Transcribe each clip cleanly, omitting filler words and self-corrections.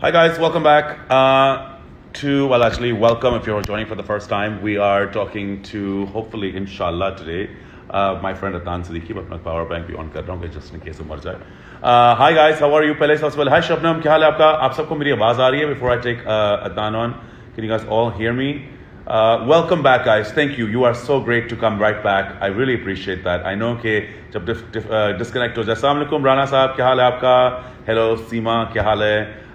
Hi guys, welcome back actually, welcome if you're joining for the first time. We are talking to, hopefully, inshallah, today, my friend Adnan Siddiqui. मैं अपना power bank भी on कर रहा हूँ just in case वो मर जाए. Hi guys, how are you? पहले सबसे पहले, hi शबनम, क्या हाल है आपका? आप सबको मेरी आवाज़ आ रही है? Before I take Adnan on, can you guys all hear me? Welcome back, guys. Thank you. You are so great to come right back. I really appreciate that. I know कि जब disconnect हो जाए. Assalamu alaikum, Rana साहब, क्या हाल है आपका? Hello, Seema, क्या हाल है?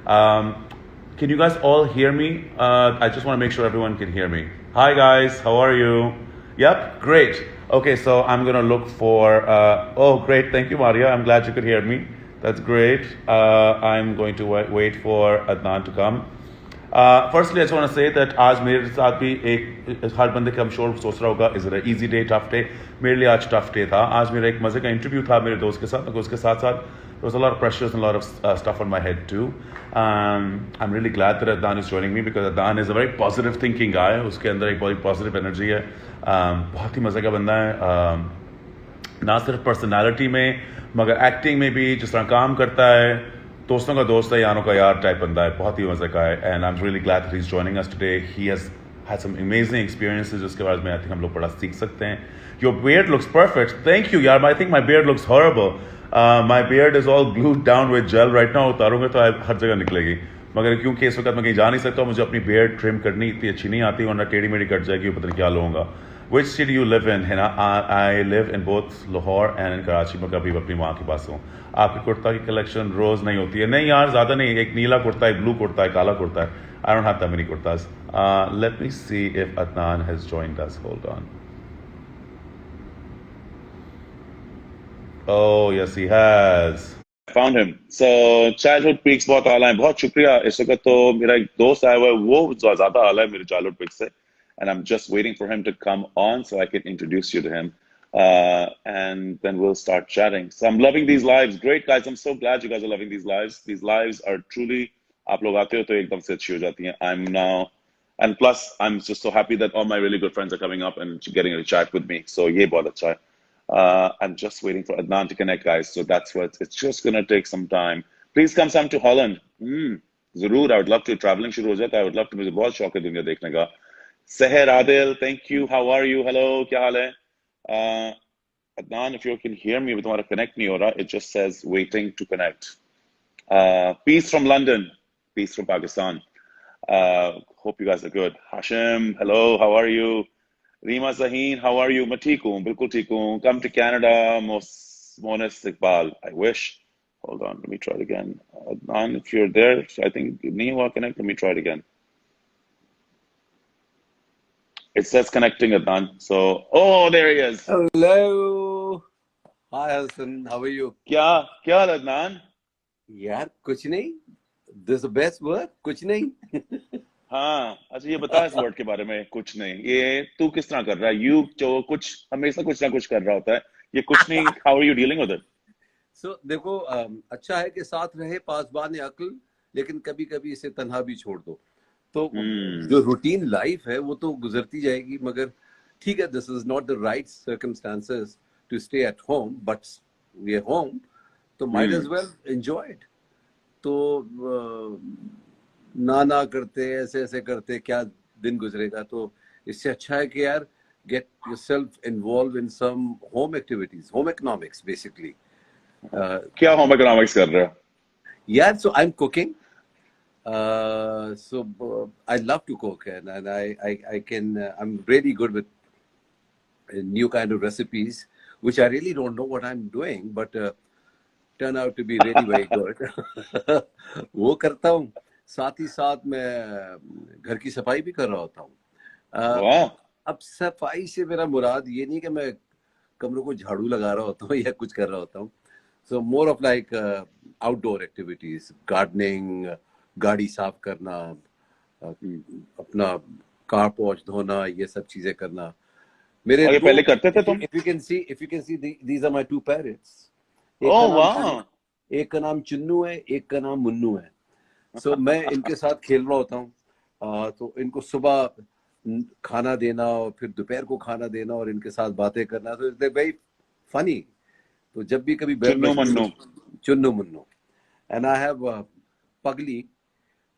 Can you guys all hear me? I just want to make sure everyone can hear me. Hi guys, how are you? Yep, great. Okay, so I'm gonna look for. Oh, great, thank you, Maria. I'm glad you could hear me. That's great. I'm going to wait for Adnan to come. Firstly, I just want to say that आज मेरे साथ भी एक हर बंदे का I'm sure सोच रहा होगा is it an easy day, tough day? मेरे लिए आज tough day था. आज मेरा एक मजे का इंटरव्यू था मेरे दोस्त के साथ. मगर उसके साथ साथ there was a lot of pressures and a lot of stuff on my head too. I'm really glad that Adnan is joining me because Adnan is a very positive thinking guy. उसके अंदर एक बहुत positive energy है. बहुत ही मजे का बंदा है. ना सिर्फ पर्सनालिटी में मगर एक्टिंग में भी जिस तरह काम करता है दोस्तों का दोस्त है यारों का यार टाइप बंदा है बहुत ही मजे का है and I am really glad that he is joining us today he has had some amazing experiences जिसके बारे में आई थिंक हम लोग बड़ा सीख सकते हैं. Your beard looks perfect. Thank you यार. I think my beard looks horrible. My beard is all glued down with gel right now. उतारूंगा तो हर जगह निकलेगी मगर क्योंकि इस वक्त मैं कहीं जा नहीं सकता मुझे अपनी beard trim करनी इतनी अच्छी नहीं आती वरना टेढ़ी मेढ़ी कट जाएगी पता नहीं क्या लूँगा. Which city you live in? I live in both Lahore and in Karachi. मैं कभी अपनी माँ के पास हूँ. आपकी कुर्ता की कलेक्शन रोज नहीं होती है. नहीं यार ज़्यादा नहीं. एक नीला कुर्ता है, ब्लू कुर्ता है, काला कुर्ता है. I don't have that many kurtas. Let me see if Adnan has joined us. Hold on. Oh yes, he has. Found him. So childhood pics बहुत आला है. बहुत शुक्रिया. इस वक्त तो मेरा एक दोस्त आया हुआ है वो ज़्यादा आला है मेरे childhood pics से. And I'm just waiting for him to come on so I can introduce you to him. And then we'll start chatting. So I'm loving these lives. Great, guys. I'm so glad you guys are loving these lives. These lives are truly, आप लोग आते हो तो एकदम से अच्छी हो जाती हैं. I'm now, and plus, I'm just so happy that all my really good friends are coming up and getting a chat with me. So ये बहुत अच्छा है. I'm just waiting for Adnan to connect, guys. So that's what, it's just going to take some time. Please come some to Holland. ज़रूर, I would love to. Traveling शुरू हो जाता है. I would love to. मुझे बहुत शौक है दुनिया देखने का. Seher Adil, thank you. How are you? Hello, क्या हाल है? Adnan, if you can hear me, तुम्हारा connect नहीं हो रहा. It just says waiting to connect. Peace from London. Peace from Pakistan. Hope you guys are good. Hashim, hello. How are you? Rima Zaheen, how are you? मैं ठीक हूँ, बिल्कुल ठीक हूँ. Come to Canada, Monis Iqbal. I wish. Hold on, let me try it again. Adnan, if you're there, I think नहीं हुआ connect. Let me try it again. It says connecting, Adnan. So, oh, there he is. Hello. Hi, Hassan. How are you? क्या हाल है, Adnan? यार कुछ नहीं. This is the best word. कुछ नहीं. हाँ, अच्छा ये बता इस वर्ड के बारे में. कुछ नहीं. ये तू किस तरह कर रहा है? You जो कुछ हमेशा कुछ ना कुछ कर रहा होता है. ये कुछ नहीं. How are you dealing with it? So देखो अच्छा है कि साथ रहे पासबान अक्ल लेकिन कभी कभी इसे तन्हा भी छोड़ दो. तो जो रूटीन लाइफ है वो तो गुजरती जाएगी मगर ठीक है. This is not the right circumstances to stay at home but we are home तो might as well enjoy it. तो ना करते ऐसे ऐसे करते क्या दिन गुजरेगा. तो इससे अच्छा है कि यार get yourself involved in some home activities, home economics basically. क्या home economics कर रहे हो? Yeah, so I'm cooking. I love to cook and I can I'm really good with new kind of recipes which I really don't know what I'm doing but turn out to be really very good. वो करता हूँ. साथ ही साथ मैं घर की सफाई भी कर रहा होता हूँ. अब सफाई से मेरा मुराद ये नहीं कि मैं कमरों को झाड़ू लगा रहा होता हूँ या कुछ कर रहा होता हूँ. So more of like outdoor activities, gardening, गाड़ी साफ करना, अपना कार पोंछ धोना, ये सब चीजें करना. मेरे और ये पहले करते थे तुम? If you can see these are my two parrots. एक का नाम चुन्नू है, एक का नाम मुन्नू है. So मैं इनके साथ खेल रहा होता हूँ. तो इनको सुबह खाना देना और फिर दोपहर को खाना देना और इनके साथ बातें करना. तो इट्स वेरी फनी. तो जब भी कभी Chunnu Munnu. And I have Pagli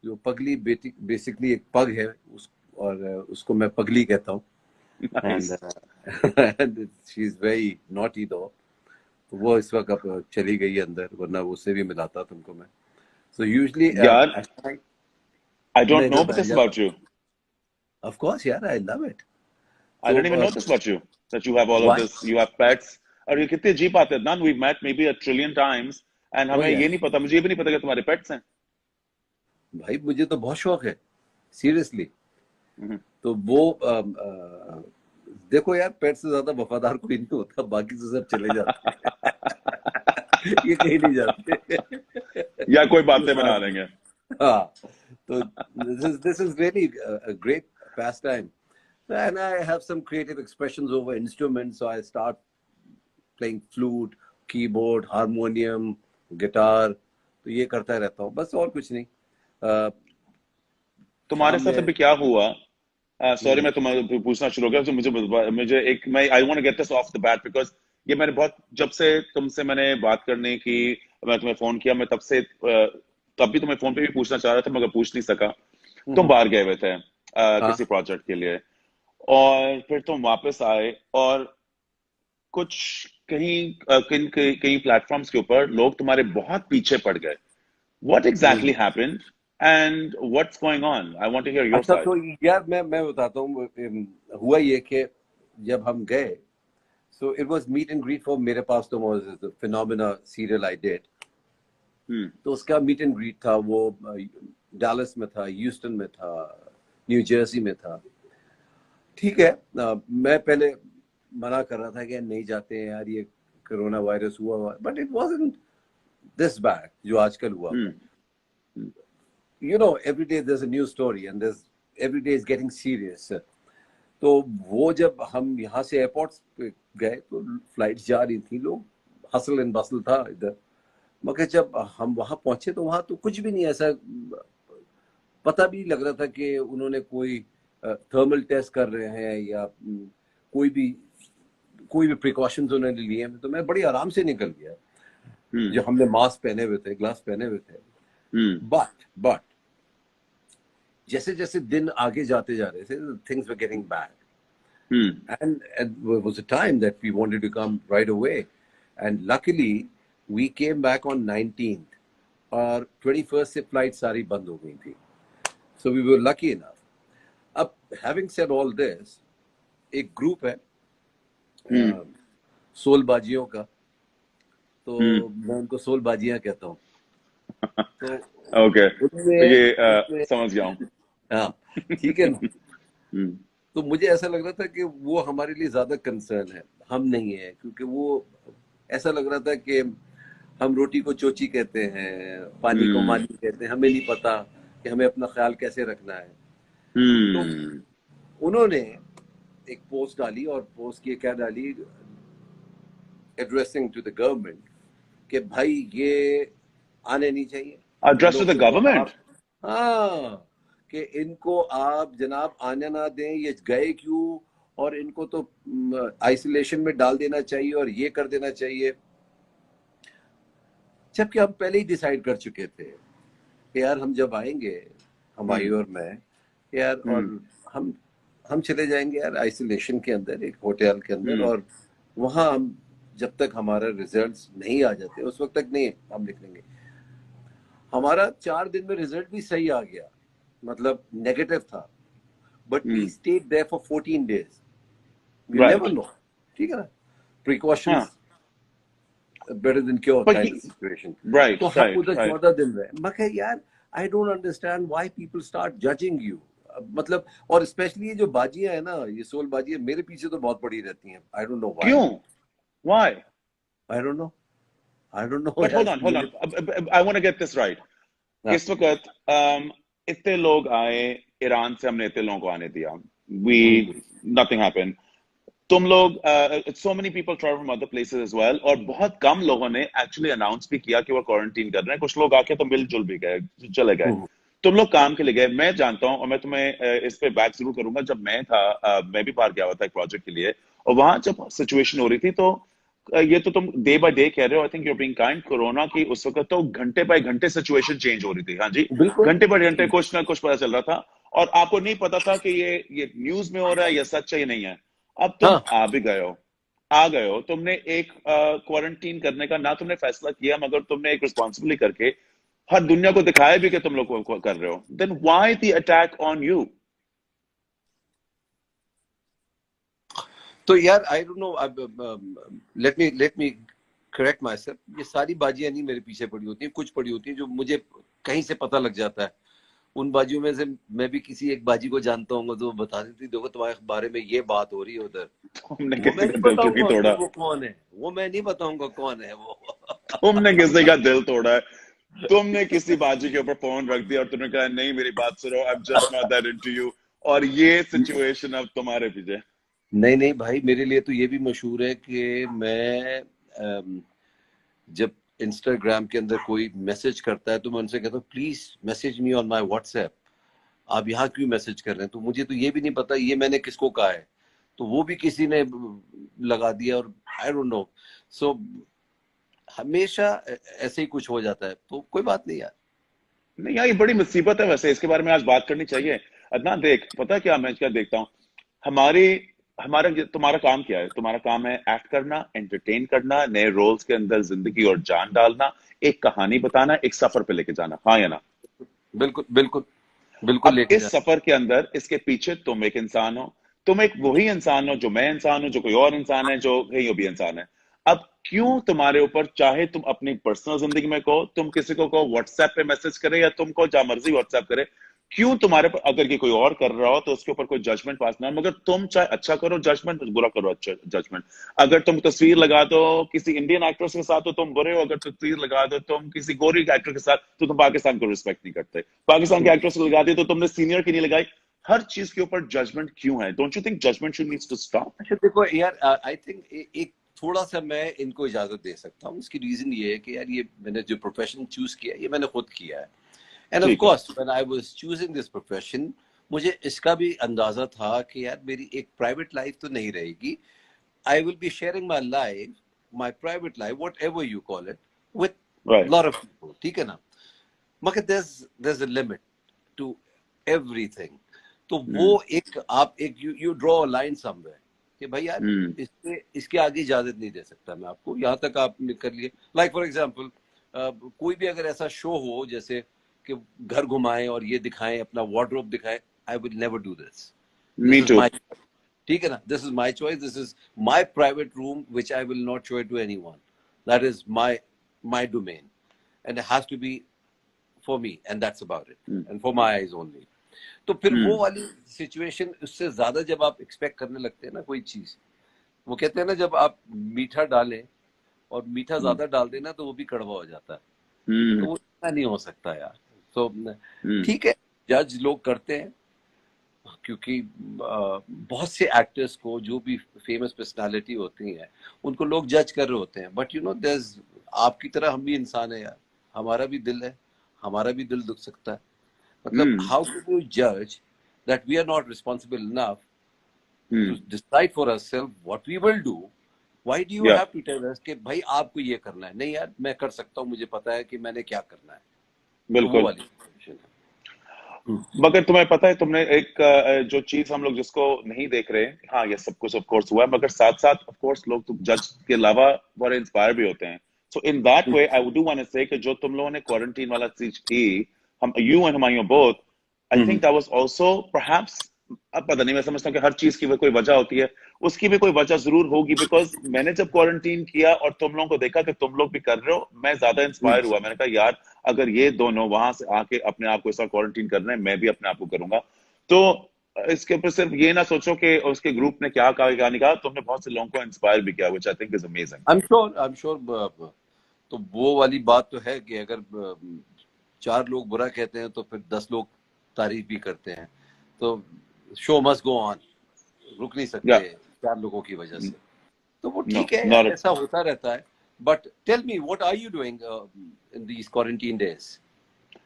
जो पगली बेटी बेसिकली एक पग है और उसको मैं पगली कहता हूँ Nice. And she is very naughty दो, तो वो इस वक्त अब चली गई है अंदर, वरना उससे भी मिलाता तुमको मैं। सो यूजुअली यार, I मैं don't इधर know बैठ this जाता about हूँ। you. ऑफ कोर्स यार, आई लव इट। I तो didn't even know this about you. That you have all of why? this. You have pets. और ये कितने जी पाते हैं ना? We've met maybe a trillion times, and ओ हमें ये नहीं यस पता, मुझे ये भी नहीं पता कि तुम्हारे पेट्स हैं. भाई, मुझे तो बहुत शौक है सीरियसली। Mhm. तो वो देखो यार, पेट से ज्यादा वफादार कोई नहीं होता, बाकी तो सब चले जाते हैं। ये कहीं नहीं जाते। या कोई बातें बना देंगे. हाँ, तो this is really a great pastime, and I have some creative expressions over instruments, so I start playing flute, keyboard, harmonium, guitar, तो ये करता रहता हूँ बस, और कुछ नहीं। तुम्हारे शाम साथ में अभी क्या हुआ? सॉरी, मैं तुम्हें पूछना शुरू हो गया, तो मुझे एक, मैं I want to get this off the bat, because ये मैंने बहुत, जब से तुमसे मैंने बात करने की, मैं तुम्हें फोन किया, मैं तब से तब भी तुम्हें फोन पे भी पूछना चाह रहा था मगर पूछ नहीं सका. तुम बाहर गए हुए थे हाँ, किसी प्रोजेक्ट के लिए, और फिर तुम वापस आए, और कुछ कहीं कहीं प्लेटफॉर्म्स के ऊपर लोग तुम्हारे बहुत पीछे पड़ गए. What exactly happened and what's going on? I want to hear your अच्छा, side. तो यार मैं बताता हूँ। हुआ ये कि जब हम गए, so it was meet and greet for मेरे पास तो was the Phenomena serial I did, तो उसका मीट एंड ग्रीट था, वो डालस में था, ह्यूस्टन में था, न्यू जर्सी में था। ठीक है, मैं पहले मना कर रहा था कि नहीं जाते हैं यार, ये कोरोना वायरस हुआ, but it wasn't this bad जो आजकल हुआ। You know, every day there is a new story and there every day is getting serious. तो वो जब हम यहाँ से एयरपोर्ट पे गए तो फ्लाइट जा रही थी, लोग हसल एंड बसल था इधर, मगर जब हम वहां पहुंचे तो वहां तो कुछ भी नहीं ऐसा, पता भी लग रहा था कि उन्होंने कोई थर्मल टेस्ट कर रहे हैं या कोई भी प्रिकॉशंस उन्होंने लिए हैं। तो मैं बड़ी आराम से निकल गया, जो हमने मास्क पहने हुए थे, ग्लास पहने हुए थे। बट जैसे जैसे दिन आगे जाते जा रहे थे, things were getting bad, and it was a time that we wanted to come right away, and luckily we came back on 19th, और 21st से फ्लाइट सारी बंद हो गई थी, so we were lucky enough. अब having said all this, एक group है सोल बाजियों का, तो मैं उनको सोल बाजियां कहता हूँ। तो Okay. ये उनमें समझ गया हूँ. हाँ, ठीक है ना। तो मुझे ऐसा लग रहा था कि वो हमारे लिए ज्यादा कंसर्न है, हम नहीं है, क्योंकि वो ऐसा लग रहा था कि हम रोटी को चोची कहते हैं, पानी को मानी कहते हैं, हमें नहीं पता कि हमें अपना ख्याल कैसे रखना है। तो उन्होंने एक पोस्ट डाली, और पोस्ट की क्या डाली, एड्रेसिंग टू द गवर्नमेंट, कि भाई ये आने नहीं चाहिए। Address to the government. हाँ, कि इनको आप जनाब आने ना दें, ये गए क्यों, और इनको तो आइसोलेशन में डाल देना चाहिए और ये कर देना चाहिए। जबकि हम पहले ही डिसाइड कर चुके थे कि यार हम जब आएंगे, हमारी और मैं यार, और हम चले जाएंगे यार आइसोलेशन के अंदर, एक होटल के अंदर, और वहां हम जब तक हमारा रिजल्ट्स नहीं आ जाते उस वक्त तक नहीं हम निकलेंगे। हमारा 4 दिन में रिजल्ट भी सही आ गया, मतलब नेगेटिव था, but we stayed there for 14 days। You never know, ठीक है ना, precautions better than cure kind of situation। Right, तो हम उधर 14 दिन रहे, मगर यार I don't understand why people start judging you। मतलब, और स्पेशली ये जो बाजियां है ना, ये सोल बाजियां मेरे पीछे तो बहुत पड़ी रहती हैं। I don't know why। क्यों? Why? I don't know। But hold on. I want to get this right. इस वक्त इतने लोग आए ईरान से, हमने इतने लोगों को आने दिया, nothing happened। तुम लोग so many people travel from other places as well, और बहुत कम लोगों ने एक्चुअली अनाउंस भी किया कि वो क्वारंटीन कर रहे हैं। कुछ लोग आके तो मिलजुल भी गए, चले गए। तुम लोग काम के लिए गए, मैं जानता हूँ, और मैं तुम्हें इस पे बैक जरूर करूंगा। जब मैं था, मैं भी बाहर गया हुआ था एक प्रोजेक्ट के लिए, और वहां जब सिचुएशन हो रही थी, तो ये तो तुम डे बाय डे कह रहे हो, I think you are being kind. Corona की उस वक्त तो घंटे बाय घंटे सिचुएशन चेंज हो रही थी, हाँ जी, बिल्कुल। घंटे बाय घंटे कुछ ना कुछ पता चल रहा था, और आपको नहीं पता था कि ये न्यूज में हो रहा है या सच है या नहीं है। अब तुम हाँ, आ भी गए हो, आ गए हो, तुमने एक क्वारंटीन करने का ना तुमने फैसला किया, मगर तुमने एक रिस्पॉन्सिबिलिटी करके हर दुनिया को दिखाया भी कि तुम लोग को कर रहे हो, then why the attack on you? तो यार आई डोंट नो, अब let me correct myself. ये सारी बाजियां नहीं मेरे पीछे पड़ी होती हैं, कुछ पड़ी होती हैं जो मुझे कहीं से पता लग जाता है। उन बाजियों में से मैं भी किसी एक बाजी को जानता हूँ, तो वो बता देती, देखो तुम्हारे बारे में ये बात हो रही है उधर। तुमने वो मैं किसी का नहीं दिल क्यों नहीं बताऊंगा कि तोड़ा? वो कौन है, वो मैं नहीं बताऊंगा कौन है वो। तुमने किसी का दिल तोड़ा है? तुमने किसी बाजी के ऊपर फोन रख दिया और तुमने कहा नहीं मेरी बात सुनो, I am just not that into you, और ये सिचुएशन अब तुम्हारे पीछे। नहीं नहीं भाई, मेरे लिए तो ये भी मशहूर है कि मैं जब इंस्टाग्राम के अंदर कोई मैसेज करता है तो मैं उनसे कहता हूँ please message me on my WhatsApp. आप यहाँ क्यों मैसेज कर रहे हैं? तो मुझे तो ये भी नहीं पता ये मैंने किसको कहा है, तो वो भी किसी ने लगा दिया, और आई डोंट नो। सो हमेशा ऐसे ही कुछ हो जाता है, तो कोई बात नहीं यार। नहीं यार, ये बड़ी मुसीबत है, वैसे इसके बारे में आज बात करनी चाहिए। अदनान देख, पता है क्या, मैं क्या देखता हूँ, हमारे हमारा तुम्हारा काम क्या है? तुम्हारा काम है एक्ट करना, एंटरटेन करना, नए रोल्स के अंदर जिंदगी और जान डालना, एक कहानी बताना, एक सफर पे लेके जाना, हाँ या ना? बिल्कुल बिल्कुल बिल्कुल अब लेके इस जा। सफर के अंदर, इसके पीछे तुम एक इंसान हो, तुम एक वही इंसान हो जो मैं इंसान हूं, जो कोई और इंसान है, जो कहीं भी इंसान है। अब क्यों तुम्हारे ऊपर, चाहे तुम अपनी पर्सनल जिंदगी में कहो, तुम किसी को कहो व्हाट्सएप पे मैसेज करे, या तुमको जहां मर्जी व्हाट्सएप करे, क्यों तुम्हारे पर, अगर ये कोई और कर रहा हो तो उसके ऊपर कोई जजमेंट पास ना हो, मगर तुम चाहे अच्छा करो जजमेंट, बुरा करो अच्छा जजमेंट। अगर तुम तस्वीर लगा दो किसी इंडियन एक्ट्रेस के साथ तो तुम बुरे हो, अगर तस्वीर लगा दो तुम किसी गोरी एक्टर के साथ तो तुम पाकिस्तान को रिस्पेक्ट नहीं करते। पाकिस्तान के एक्ट्रेस को लगा दी तो तुमने सीनियर की नहीं लगाई। हर चीज के ऊपर जजमेंट क्यों है? Don't you think judgement should needs to stop? अच्छा देखो यार, आई थिंक एक थोड़ा सा मैं इनको इजाजत दे सकता हूँ। इसकी रीजन ये है कि यार ये मैंने जो प्रोफेशन चूज किया ये मैंने खुद किया है। एंड ऑफ ठीक है। Course when I was choosing this profession, मुझे इसका भी अंदाजा था कि यार मेरी एक प्राइवेट लाइफ तो नहीं रहेगी। I will be sharing my life, my private life, what ever you call it, with right. Lot of people, ठीक है ना। मगर there's a limit to everything। तो वो हम्म। एक आप एक you draw a line somewhere कि भाई यार हम्म। इसके आगे इजाजत नहीं दे सकता मैं आपको, यहाँ तक आपने कर लिए। लाइक फॉर एग्जांपल कोई भी अगर ऐसा शो हो जैसे कि घर घुमाएं और ये दिखाएं, अपना वार्डरोब दिखाएं, I will never do this. Me this is to. My, ठीक है ना, this is my choice, this is my private room which I will not show it to anyone. That is my domain and it has to be for me and that's about it and for my eyes only। तो फिर वो हम्म। वाली situation, उससे ज्यादा जब आप expect करने लगते हैं ना कोई चीज, वो कहते हैं ना जब आप मीठा डालें और मीठा ज्यादा डाल देना तो वो भी कड़वा हो जाता है। तो हम्म। वो इतना नहीं हो सकता यार। तो हम्म। ठीक है, जज लोग करते हैं, क्योंकि बहुत से एक्टर्स को जो भी फेमस पर्सनालिटी होती हैं उनको लोग जज कर रहे होते हैं, बट यू नो देयर, आपकी तरह हम भी इंसान है यार, हमारा भी दिल है, हमारा भी दिल दुख सकता है। मतलब हम्म। हाउ कैन यू जज that we are not responsible enough to hmm. Decide for ourselves what we will do? Why do you या हैव टू टेल अस कि भाई आपको ये करना है? नहीं यार, मैं कर सकता हूँ, मुझे पता है कि मैंने क्या करना है। तो वो बिल्कुल। वाली सिचुएशन है। मगर तुम्हें पता है, तुमने एक जो चीज हम लोग जिसको नहीं देख रहे, हाँ ये सब कुछ ऑफ कोर्स हुआ है, मगर साथ साथ ऑफ कोर्स लोग तुम जज के अलावा बड़े इंस्पायर भी होते हैं। So in that way I do want to say कि जो तुम लोगों ने क्वारंटीन वाला चीज की, हम you and Humayun both, I think that was also perhaps, अब पता नहीं, मैं समझता हूँ कि हर चीज की कोई वजह होती है, उसकी भी कोई वजह जरूर होगी, बिकॉज मैंने जब क्वारंटीन किया और तुम लोगों को देखा कि तुम लोग भी कर रहे हो, मैं ज्यादा इंस्पायर हुआ। मैंने कहा यार, अगर ये दोनों वहां से आके अपने आप को ऐसा क्वारंटीन कर रहे हैं, मैं भी अपने आप को करूंगा। तो इसके ऊपर सिर्फ ये ना सोचो कि उसके ग्रुप ने क्या कहा क्या नहीं कहा, तुमने बहुत से लोगों को इंस्पायर भी किया, which I think is amazing. I am sure. तो वो वाली बात तो है कि अगर 4 लोग बुरा कहते हैं तो फिर 10 लोग तारीफ भी करते हैं। तो शो मस्ट गो ऑन, रुक नहीं या सकते 4 लोगों की वजह से। तो वो नो ठीक है यार, नॉट। ऐसा होता रहता है। But tell me what are you doing in these quarantine days?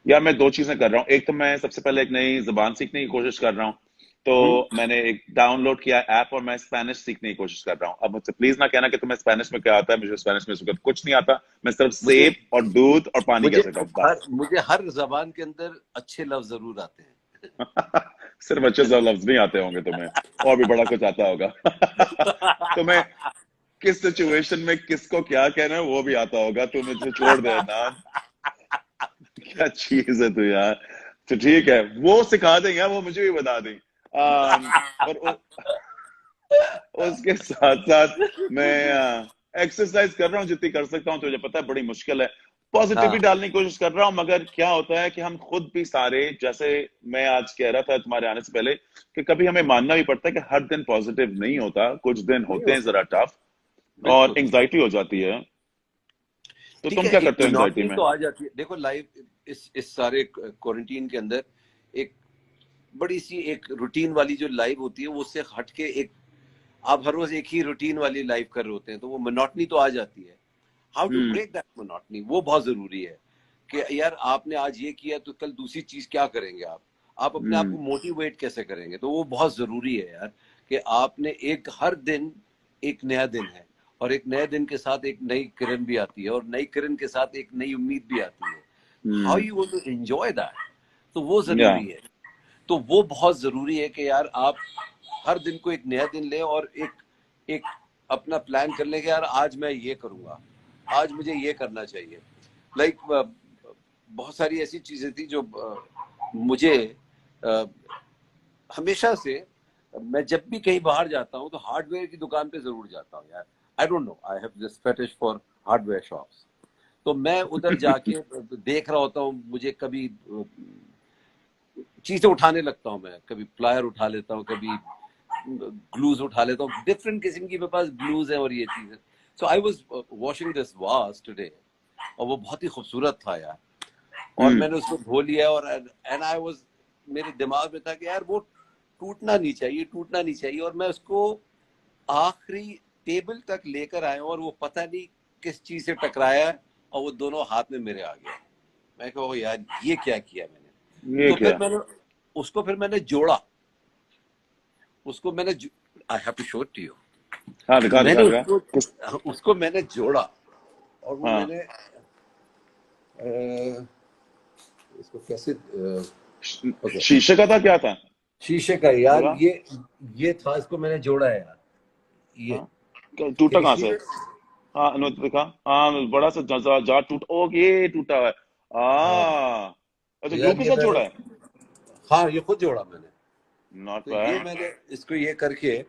यार मैं दो चीजें कर रहा हूँ, एक तो मैं सबसे पहले एक नई जुबान सीखने की कोशिश कर रहा हूँ, तो मैंने एक डाउनलोड किया ऐप और मैं स्पेनिश सीखने की कोशिश कर रहा हूँ। अब मुझसे प्लीज ना कहना कि तुम्हें स्पेनिश में क्या आता है, मुझे स्पेनिश में कुछ नहीं आता। मैं सिर्फ मुझे सेब और दूध और पानी कैसे खाऊं बस। मुझे हर जबान के अंदर अच्छे लफ्ज जरूर आते हैं। सिर्फ अच्छे से लफ्ज नहीं आते होंगे तुम्हें, और भी बड़ा कुछ आता होगा। तुम्हें किस सिचुएशन में किसको क्या कहना है वो भी आता होगा। तू मुझे छोड़ दे ना, क्या चीज है तू यार। तो ठीक है, वो सिखा देंगे, वो मुझे भी बता दें। और उसके साथ साथ मैं एक्सरसाइज कर रहा हूँ जितनी कर सकता हूँ। तुझे पता है बड़ी मुश्किल है, पॉजिटिविटी हाँ डालने की कोशिश कर रहा हूँ, मगर क्या होता है कि हम खुद भी सारे, जैसे मैं आज कह रहा था तुम्हारे आने से पहले, कि कभी हमें मानना भी पड़ता है कि हर दिन पॉजिटिव नहीं होता, कुछ दिन नहीं होते हैं होता। जरा टफ और बिल्कुल। एंग्जाइटी हो जाती है। तो ठीक तुम है, क्या एक करते हो एंग्जाइटी मोनोटनी में? तो आ जाती है। देखो लाइफ इस सारे क्वारंटीन के अंदर एक बड़ी सी एक रूटीन वाली जो लाइफ होती है वो उससे हट के एक आप हर रोज एक ही रूटीन वाली लाइफ कर रहे होते हैं, तो वो मोनोटनी तो आ जाती है। How to hmm. Break that monotony, वो बहुत जरूरी है कि यार आपने आज ये किया तो कल दूसरी चीज क्या करेंगे आप अपने आप को हम्म। मोटिवेट कैसे करेंगे। तो वो बहुत जरूरी है यार कि आपने एक हर दिन एक नया दिन है, और एक नए दिन के साथ एक नई किरण भी आती है, और नई किरण के साथ एक नई उम्मीद भी आती है। How hmm. You want to enjoy that, तो वो या। जरूरी है। तो वो बहुत जरूरी है कि यार आप हर दिन को एक नया दिन लें, और एक एक अपना प्लान कर लें कि यार आज मैं ये करूंगा, आज मुझे ये करना चाहिए। लाइक बहुत सारी ऐसी चीजें थी जो मुझे अ, हमेशा से, मैं जब भी कहीं बाहर जाता हूँ तो हार्डवेयर की दुकान पे जरूर जाता हूँ यार। I don't no, I have this fetish for hardware shops. तो मैं उधर जाके देख रहा होता हूँ, मुझे कभी चीजें उठाने लगता हूँ, मैं कभी प्लायर उठा लेता हूँ, कभी ग्लूज उठा लेता हूँ, डिफरेंट किस्म की मेरे पास ग्लूज है और ये चीजें। So I was washing this was today, और वो बहुत ही खूबसूरत था यार। और हम्म। मैंने उसको धो लिया, और एंड आई वाज, मेरे दिमाग में था कि यार वो टूटना नहीं चाहिए, टूटना नहीं चाहिए। और मैं उसको आखिरी टेबल तक लेकर आया हूँ, और वो पता नहीं किस चीज से टकराया है, और वो दोनों हाथ में मेरे आ गया। मैं कहा यार ये क्या किया मैंने। ये तो फिर क्या? मैंने जोड़ा, उसको मैंने, I have to show to you. हाँ, तो दिखा दिखा मैंने दिखा। किस? उसको मैंने जोड़ा, और वो हाँ। मैंने इसको कैसे ओके, शीशे का था, क्या था? शीशे का यार, दिखा। ये था, इसको मैंने जोड़ा है यार। ये हाँ, टूटा कैन यू कहाँ सी से? दिस? हाँ, दिखा। हाँ, बड़ा सा जा टूट, ओ ये टूटा है। हाँ अच्छा, तो ग्लू यार के ये साथ मैंने, जोड़ा है? हाँ ये खुद जोड़ा मैंने। नॉट तो ये बैड। मैंने इसको ये करके,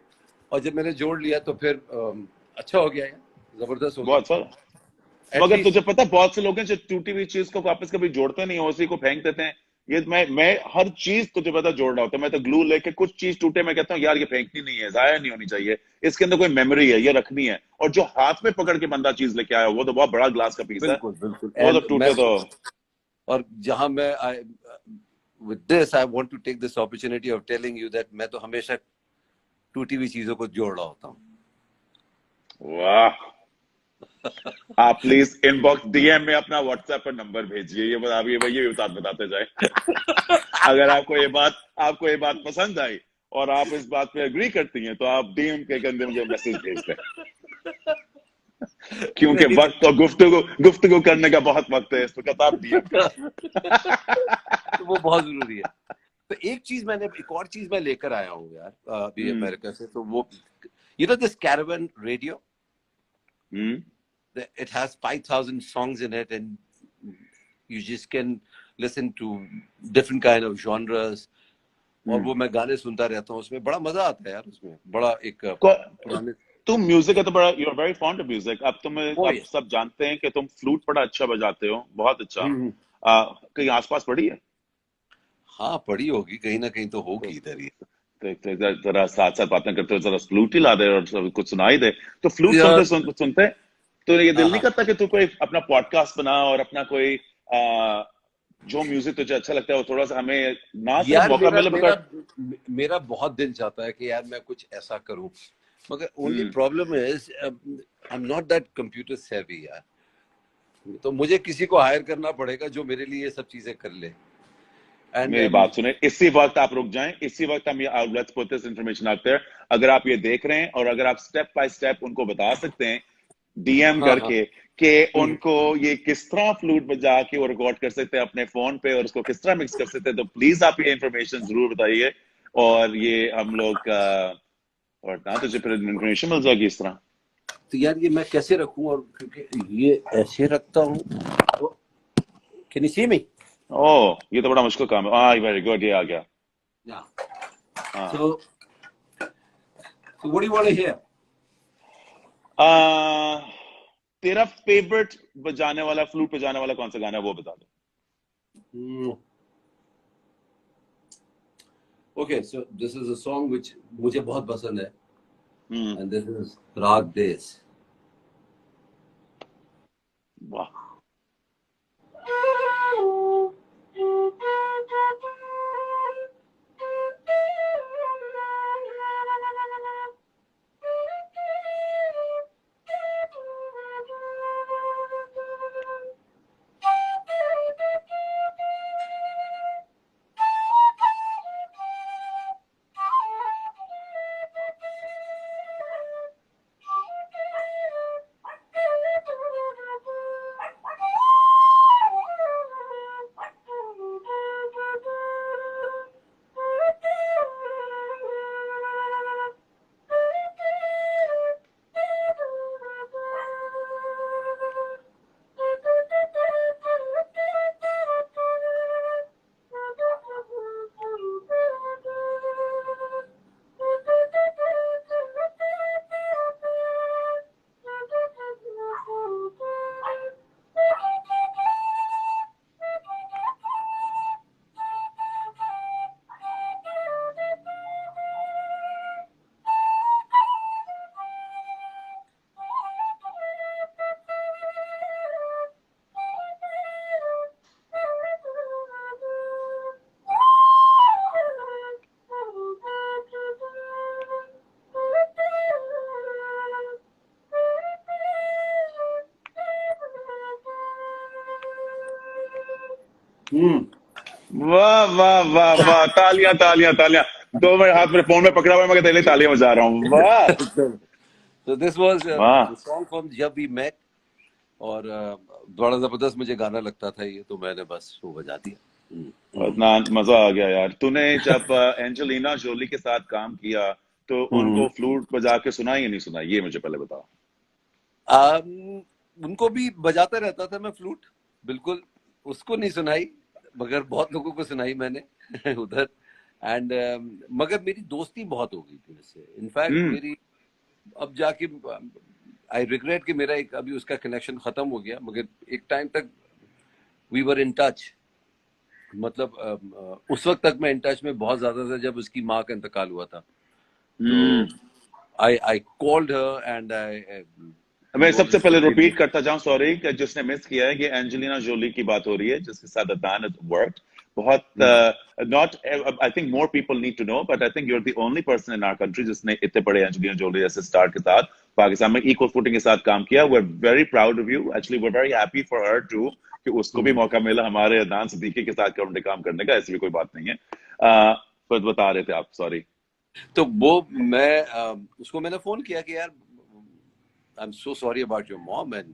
और जब मैंने जोड़ लिया तो फिर अच्छा हो गया यार, जबरदस्त हो बहुत गया अच्छा। मगर एटलीस्ट। तुझे पता है बहुत से लोग हैं जो टूटी हुई चीज को वापस कभी जोड़ते नहीं है, उसी को फेंक देते हैं। ये मैं हर चीज तुझे पता जोड़ रहा होता है। मैं तो ग्लू लेके कुछ चीज टूटे मैं कहता हूँ यार ये फेंकनी नहीं है, जाया नहीं होनी चाहिए, इसके अंदर कोई मेमोरी है, ये रखनी है। और जो हाथ में पकड़ के बंदा चीज लेके आया वो तो बहुत बड़ा ग्लास का पीस है, बिल्कुल बिल्कुल। वो तो एंड मैं, टूटे तो। और जहां मैं with this I want to take this opportunity of telling you that मैं तो हमेशा टूटी हुई चीजों को जोड़ रहा होता हूँ। वाह। आप प्लीज इनबॉक्स डीएम में अपना व्हाट्सएप पर नंबर भेजिए, ये बता ये बताते जाए। अगर आपको ये बात पसंद आई और आप इस बात पे एग्री करती हैं तो आप डीएम के अंदर मुझे मैसेज भेज दें, क्योंकि नहीं वक्त और गुफ्तगू करने का बहुत वक्त है इस वक्त, आप डीएम करें। तो वो बहुत जरूरी है। तो एक और चीज मैं लेकर आया हूँ यार अभी हम्म। अमेरिका से। तो वो, you know this caravan radio, hmm. it has 5,000 songs in it, and you just can listen to different kind of genres। और हम्म। वो मैं गाने सुनता रहता हूँ उसमें, बड़ा मजा आता है यार उसमें, बड़ा एक को- पुराने। तुम म्यूजिक है तो बड़ा, you are very fond of music. वो अब ये सब जानते हैं कि तुम फ्लूट बड़ा अच्छा बजाते हो, बहुत अच्छा। कहीं आसपास पड़ी है? हाँ पड़ी होगी, कहीं ना कहीं तो तो, होगी इधर ही। जरा साथ साथ बातें करते हो, जरा फ्लूट ही ला दे और कुछ सुनाई दे। तो फ्लूट यार सुनते तो ये हाँ दिल नहीं हाँ करता कि तू कोई अपना पॉडकास्ट बना और अपना कोई जो म्यूजिक तुझे अच्छा लगता है वो थोड़ा सा हमें ना सिर्फ यार, मौका मेरा मिले मेरा मगर। मेरा बहुत दिल चाहता है कि यार मैं कुछ ऐसा करूं, मगर only hmm. Problem is I am not that computer सेवी यार। तो मुझे किसी को हायर करना पड़ेगा जो मेरे लिए ये सब चीजें कर ले। And मेरी बात सुने, इसी वक्त आप रुक जाएं, इसी वक्त हम ये let's put this information out there. अगर आप ये देख रहे हैं और अगर आप स्टेप बाय स्टेप उनको बता सकते हैं डीएम हाँ हाँ करके कि उनको ये किस तरह फ्लूट बजा के वो रिकॉर्ड कर सकते हैं अपने फोन पे और उसको किस तरह मिक्स कर सकते हैं, तो प्लीज आप ये इंफॉर्मेशन जरूर बताइए। और ये हम लोग और ना तुझे फिर इन्फॉर्मेशन मिल जाएगी इस तरह। तो यार ये मैं कैसे रखूं, और क्योंकि ये ऐसे रखता हूँ तो कैन यू सी मी? ओह, ये तो बड़ा मुश्किल काम है। हाँ, वेरी गुड, ये आ गया। Yeah. हाँ। So what do you want to hear? तेरा फेवरेट बजाने वाला, फ्लूट बजाने वाला कौन सा गाना है वो बता दो। Hmm. Okay, so this is a song which मुझे बहुत पसंद है, and this is Rag Des. वाह। वाह वाह वाह वाह, तालियां तालियां तालियां। दो मेरे हाथ में फोन में पकड़ा हुआ है, मैं तेरे लिए तालियां बजा रहा हूँ। वाह So this was वाह। the song from जब वी मेट, और बड़ा जबरदस्त मुझे गाना लगता था ये, तो मैंने बस वो बजा दिया। इतना मजा आ गया यार। तूने जब एंजेलिना जोली के साथ काम किया तो उनको फ्लूट बजा के सुना या नहीं सुना, ये मुझे पहले बताओ। उनको भी बजाता रहता था मैं फ्लूट, बिल्कुल। उसको नहीं सुनाई, मगर बहुत लोगों को सुनाई मैंने उधर। एंड मगर मेरी दोस्ती बहुत हो गई थी उससे। इनफैक्ट मेरी अब जाके आई रिग्रेट कि मेरा एक अभी उसका कनेक्शन खत्म हो गया, मगर एक टाइम तक वी वर इन टच। मतलब उस वक्त तक मैं इन टच में बहुत ज्यादा था जब उसकी माँ का इंतकाल हुआ था। तो I called her and I मैं सबसे पहले रिपीट करता जाऊं, सॉरी कि जिसने मिस किया है, ये एंजेलिना जोली की बात हो रही है जिसके साथ अदनान हैज वर्कड। बहुत not I think more people need to know, but I think you are the only person in our country जिसने इतने बड़े एंजेलिना जोली जैसे स्टार के साथ पाकिस्तान में इक्वल फुटिंग के साथ काम किया। We are very proud of you, actually we are very happy for her too कि उसको भी मौका मिला हमारे अदनान सिद्दीकी के साथ काम करने का। ऐसी भी कोई बात नहीं है। कुछ बता रहे थे आप, सॉरी। तो वो मैं उसको मैंने फोन किया कि यार I am so sorry about your mom, and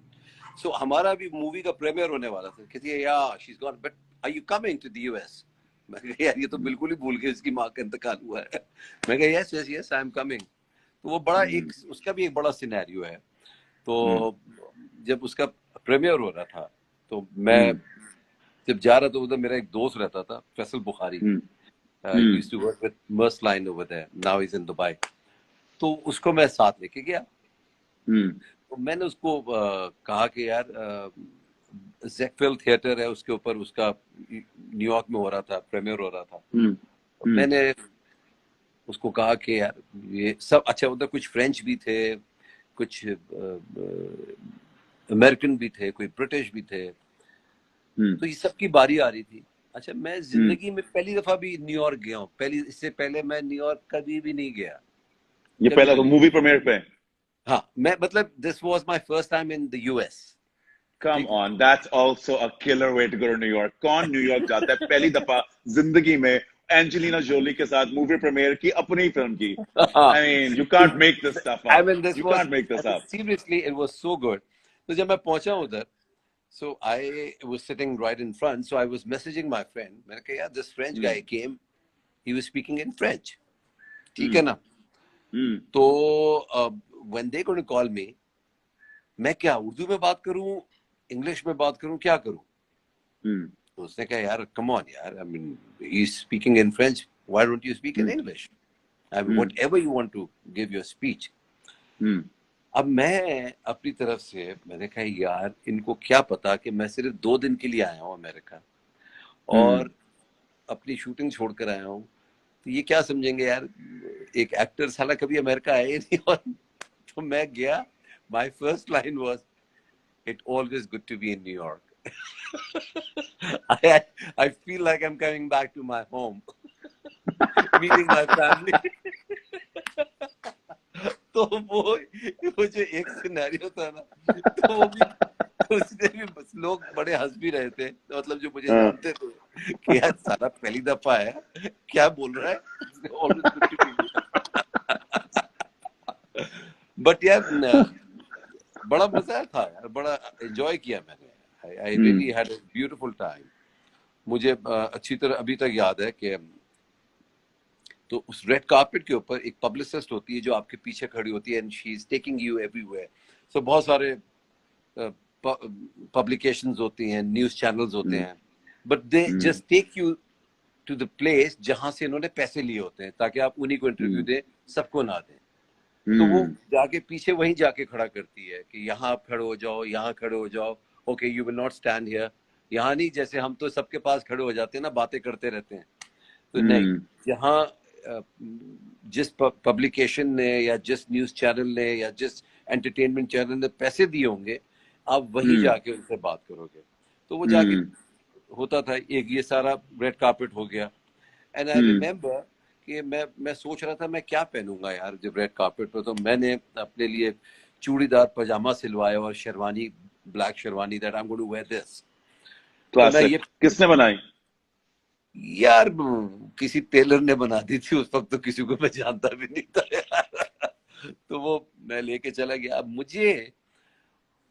so हमारा भी मूवी का प्रीमियर होने वाला था। कहती है यार she is gone, but are you coming to the US? मैं कहा यार ये तो बिल्कुल ही भूल गए, इसकी माँ का इंतकाल हुआ है। मैं कहा yes yes yes I am coming. तो वो बड़ा एक उसका भी एक बड़ा सिनेरियो है। तो जब उसका प्रीमियर हो रहा था तो मैं जब जा रहा था उधर, मेरा एक दोस्त रहता था Faisal Bukhari, used to work with Merce Line over there, now he's in Dubai। तो उसको मैं साथ लेके गया। तो मैंने उसको कहा कि यार ज़ेकफिल थिएटर है, उसके ऊपर उसका न्यूयॉर्क में हो रहा था, प्रीमियर हो रहा था। तो मैंने उसको कहा कि यार ये सब अच्छा, उधर कुछ फ्रेंच भी थे, कुछ अमेरिकन भी थे, कोई ब्रिटिश भी थे। तो ये सबकी बारी आ रही थी। अच्छा, मैं जिंदगी में पहली दफा भी न्यूयॉर्क गया हूँ। इससे पहले मैं न्यूयॉर्क कभी भी नहीं गया। ये पहला तो मूवी प्रीमियर पे? हाँ, मैं मतलब this was my first time in the US. Come on, that's also a killer way to go to New York. कौन न्यूयॉर्क जाता है पहली दफा जिंदगी में एंजेलिना जोली के साथ मूवी प्रीमियर की अपनी फिल्म की? I mean, you can't make this stuff I up. mean, this You was, can't make I this mean, up. seriously, it was so good. So जब मैं पहुंचा उधर, so I was sitting right in front, so I was messaging my friend. मैंने कहा यार, this French guy came, he was speaking in French. ठीक है ना? तो when they going to call me, मैं क्या उर्दू में बात करूं, इंग्लिश में बात करूं, क्या करूं? तो उसने कहा यार, come on यार, I mean, he's speaking in French. Why don't you speak in English? I mean, whatever you want to give your speech. अब मैं अपनी तरफ से मैंने कहा यार, इनको क्या पता कि मैं सिर्फ 2 दिन के लिए आया हूँ अमेरिका और अपनी शूटिंग छोड़कर आया हूँ, तो ये क्या समझेंगे यार, एक एक्टर साला कभी अमेरिका आया ही नहीं। और तो मैं गया, my first line was, it always good to be in New York. I feel like I'm coming back to my home, meeting my family. तो वो जो एक सिनेरियो था ना, तो वो भी, उसने भी बस लोग बड़े हंस भी रहे थे, मतलब जो मुझे जानते थे कि यार साला पहली दफा है, क्या बोल रहा है। बट यार बड़ा मजा था यार, बड़ा एंजॉय किया मैंने। I really had a beautiful time. मुझे अच्छी तरह अभी तक याद है कि तो उस रेड कार्पेट के ऊपर एक पब्लिसिस्ट होती है जो आपके पीछे खड़ी होती है, and she is taking you everywhere. So बहुत सारे पब्लिकेशंस होती हैं, न्यूज चैनल्स होते हैं, but they just take you to the place जहां से इन्होंने पैसे लिए होते हैं, ताकि आप उन्हीं को इंटरव्यू दें, सबको ना दें। तो वो जाके पीछे वहीं जाके खड़ा करती है कि यहाँ आप खड़े हो जाओ, यहाँ खड़े हो जाओ, okay you will not stand here. यहाँ नहीं, जैसे हम तो सबके पास खड़े हो जाते हैं ना, बातें करते रहते हैं, तो नहीं, जहाँ जिस पब्लिकेशन ने या जिस न्यूज चैनल ने या जिस एंटरटेनमेंट चैनल ने पैसे दिए होंगे, आप वहीं जाके उनसे बात करोगे। तो वो जाके होता था, एक ये सारा रेड कार्पेट हो गया। एंड आई रिमेम्बर कि मैं सोच रहा था मैं क्या पहनूंगा यार जब रेड कार्पेट पर, तो मैंने अपने लिए चूड़ीदार पजामा सिलवाया और sherwani, black sherwani, that I am going to wear this. तो ये किसने बनाई यार? किसी टेलर ने बना दी थी, उस वक्त तो किसी को मैं जानता भी नहीं था यार। तो वो मैं लेके चला गया। अब मुझे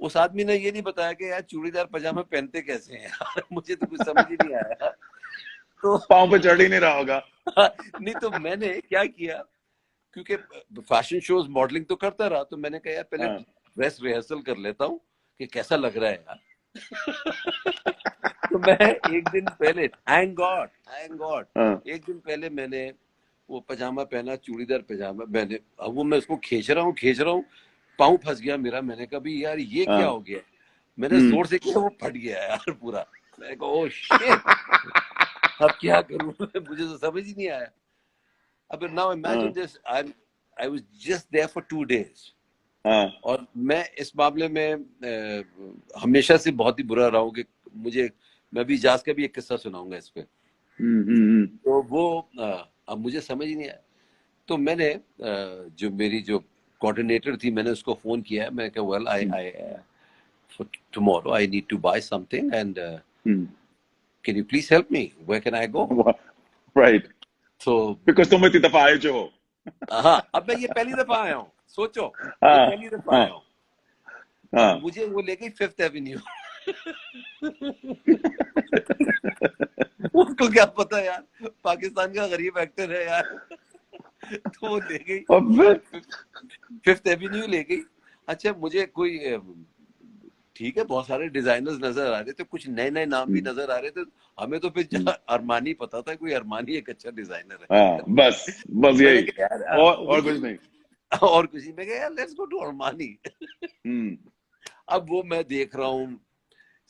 उस आदमी ने ये नहीं बताया कि यार चूड़ीदार पजामा पहनते कैसे हैं यार, मुझे तो कुछ समझ ही नहीं आया। तो पाँव पे चढ़ ही नहीं रहा होगा। नहीं, तो मैंने क्या किया, क्योंकि फैशन शोज मॉडलिंग तो करता रहा, तो मैंने कहा यार पहले ड्रेस रिहर्सल कर लेता हूँ कि कैसा लग रहा है यार। तो मैं एक दिन पहले, थैंक गॉड एक दिन पहले मैंने वो पजामा पहना, चूड़ीदार पजामा मैंने। अब वो मैं उसको खींच रहा हूँ, पाँव फंस गया मेरा। मैंने कहा भी यार ये क्या हो गया, मैंने जोर से किया, वो फट गया यार पूरा। मैंने कहा ओह शिट, अब क्या करूं, मुझे तो समझ ही नहीं आया। अब now imagine this, I was just there for 2 days, और मैं इस मामले में हमेशा से बहुत ही बुरा रहा हूँ कि मैं भी इजाज का भी एक किस्सा सुनाऊंगा इस पे। तो वो अब मुझे समझ ही नहीं आया। तो मैंने जो मेरी जो कोऑर्डिनेटर थी, मैंने उसको फोन किया। मैंने कहा well I for tomorrow I need to buy something and can you please help me, where can I go? Right, तो बिकॉज़ तुम इतनी दफा आए जो हो। हाँ, अब मैं ये पहली दफा आया हूँ, सोचो, ये पहली दफा आया हूँ। अब मुझे वो ले गई 5th एवेन्यू। उसको क्या पता यार, पाकिस्तान का गरीब एक्टर है यार। तो वो ले गई 5th एवेन्यू ले गई। अच्छा, मुझे कोई ठीक है, बहुत सारे डिजाइनर्स नजर आ रहे थे, कुछ नए नए नाम भी नजर आ रहे थे। हमें तो फिर अरमानी पता था, कोई अरमानी एक अच्छा डिजाइनर है। बस यही, और कुछ नहीं। और कुछ नहीं। मैं कहा यार लेट्स गो टू अरमानी। अब वो मैं देख रहा हूँ,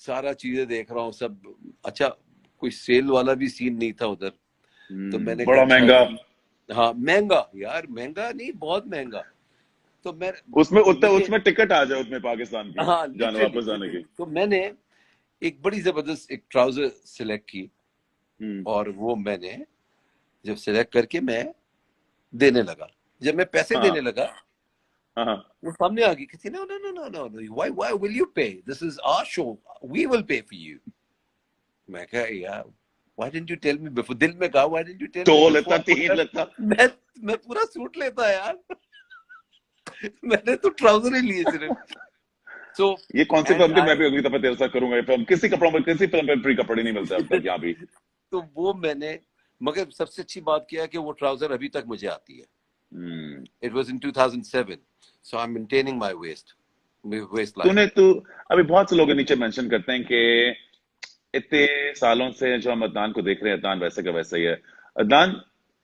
सारा चीजें देख रहा हूँ सब। अच्छा, कोई सेल वाला भी सीन नहीं था उधर। तो मैंने बड़ा महंगा। हाँ, महंगा यार, महंगा नहीं, बहुत महंगा। तो मैं उसमें टिकट आ जाए उसमें पाकिस्तान की, हाँ, जाने वापस आने की। तो मैंने एक बड़ी जबरदस्त एक ट्राउजर सिलेक्ट की, और वो मैंने जब सिलेक्ट करके मैं देने लगा, जब मैं पैसे देने लगा, हाँ वो सामने आ गई, कहती no no no no no, why will you pay, this is our show, we will pay for you. मैं कहा यार why didn't you tell me before, दिल में कहा why didn't you tell me तो लेता तीर बिफोर, लेता। मैं पूरा सूट लेता यार। मैंने तो ट्राउजर ही लिए सिर्फ। सो ये कौन सी एंड फिल्म थी, मैं आई भी अगली दफा तेरे साथ करूंगा ये फिल्म। किसी कपड़ों में, किसी फिल्म में फ्री कपड़े नहीं मिलते अब तक यहाँ भी। तो वो मैंने, मगर सबसे अच्छी बात क्या है कि वो ट्राउजर अभी तक मुझे आती है। It was in 2007, so I am maintaining my waistline. तूने तू अभी बहुत से लोग नीचे मेंशन करते हैं कि इतने सालों से जो हम अदनान को देख रहे हैं, अदनान वैसे का वैसा ही है। अदनान,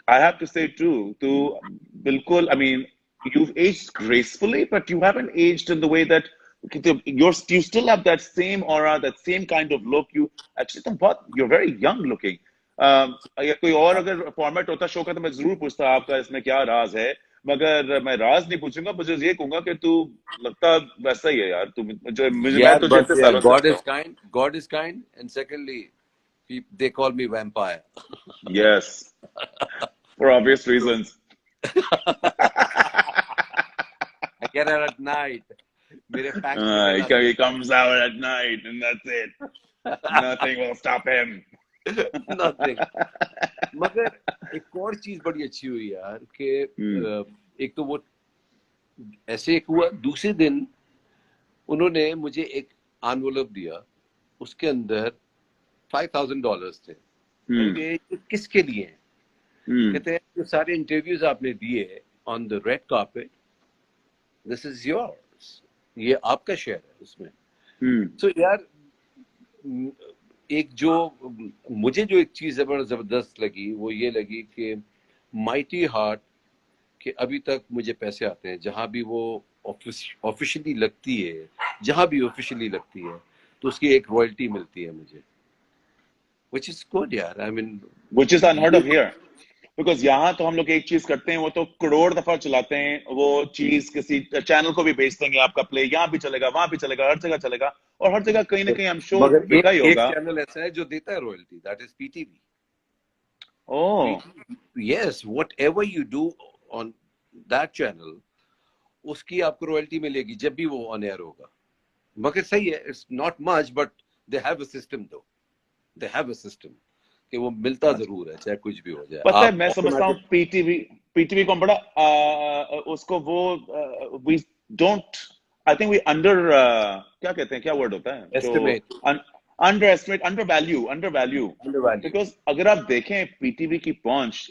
आई हैव टू से ट्रू, तू बिल्कुल, I mean, you've aged gracefully, but you haven't aged in the way that you still have that same aura, that same kind of look. You actually, तुम बहुत, you're very young looking. या कोई और अगर format होता show का तो मैं जरूर पूछता आपका इसमें क्या राज है, मगर मैं राज नहीं पूछूंगा, मुझे ये कहूंगा कि तू लगता वैसा ही है यार। तू मुझे मुझे मैं यार तुझे बस इतने यार, सालों से गॉड जानता इज हूँ। Kind, God is kind, and secondly they call me vampire. Yes, for obvious So, reasons. I get out at night. मेरे फैंक्स निकल आते He comes out at night and that's it. Nothing will stop him. हैं। Nothing. मगर एक और चीज बड़ी अच्छी हुई यार कि एक तो वो ऐसे एक हुआ, दूसरे दिन उन्होंने मुझे एक एनवलप दिया, उसके अंदर $5,000 थे। मैंने कहा ये किसके लिए हैं? कहते हैं जो सारे इंटरव्यूज आपने दिए on the red carpet, this is yours, ये आपका शेयर है उसमें। तो यार एक जो मुझे जो एक चीज जबरदस्त लगी वो ये लगी कि माइटी हार्ट के अभी तक मुझे पैसे आते हैं, जहां भी वो ऑफिशियली लगती है, जहां भी ऑफिशियली लगती है तो उसकी एक रॉयल्टी मिलती है मुझे, which is good यार। I mean, Which is unheard of here. Because यहाँ तो हम लोग एक चीज करते हैं, वो तो करोड़ दफा चलाते हैं वो चीज, किसी चैनल को भी बेच देंगे, आपका प्ले यहाँ भी चलेगा, वहां भी चलेगा, हर जगह चलेगा, और हर जगह कहीं ना कहीं हम शो मगर बिका ही एक होगा। चैनल ऐसा है जो देता है royalty, that is PTV. Oh, yes, whatever you do on that channel, उसकी आपको रॉयल्टी मिलेगी जब भी वो ऑन एयर होगा। मगर सही है, it's not much, but they have a system दो, दे हैव अ सिस्टम कि वो मिलता जरूर है चाहे कुछ भी हो जाए। पता है, आप मैं समझता हूँ ऑटोमेटिक पीटीवी को हम बड़ा उसको वो we don't, I think we under, क्या कहते हैं, क्या वर्ड होता है जो, estimate, underestimate, undervalue. Undervalue. Because अगर आप देखें पीटीवी की पहुंच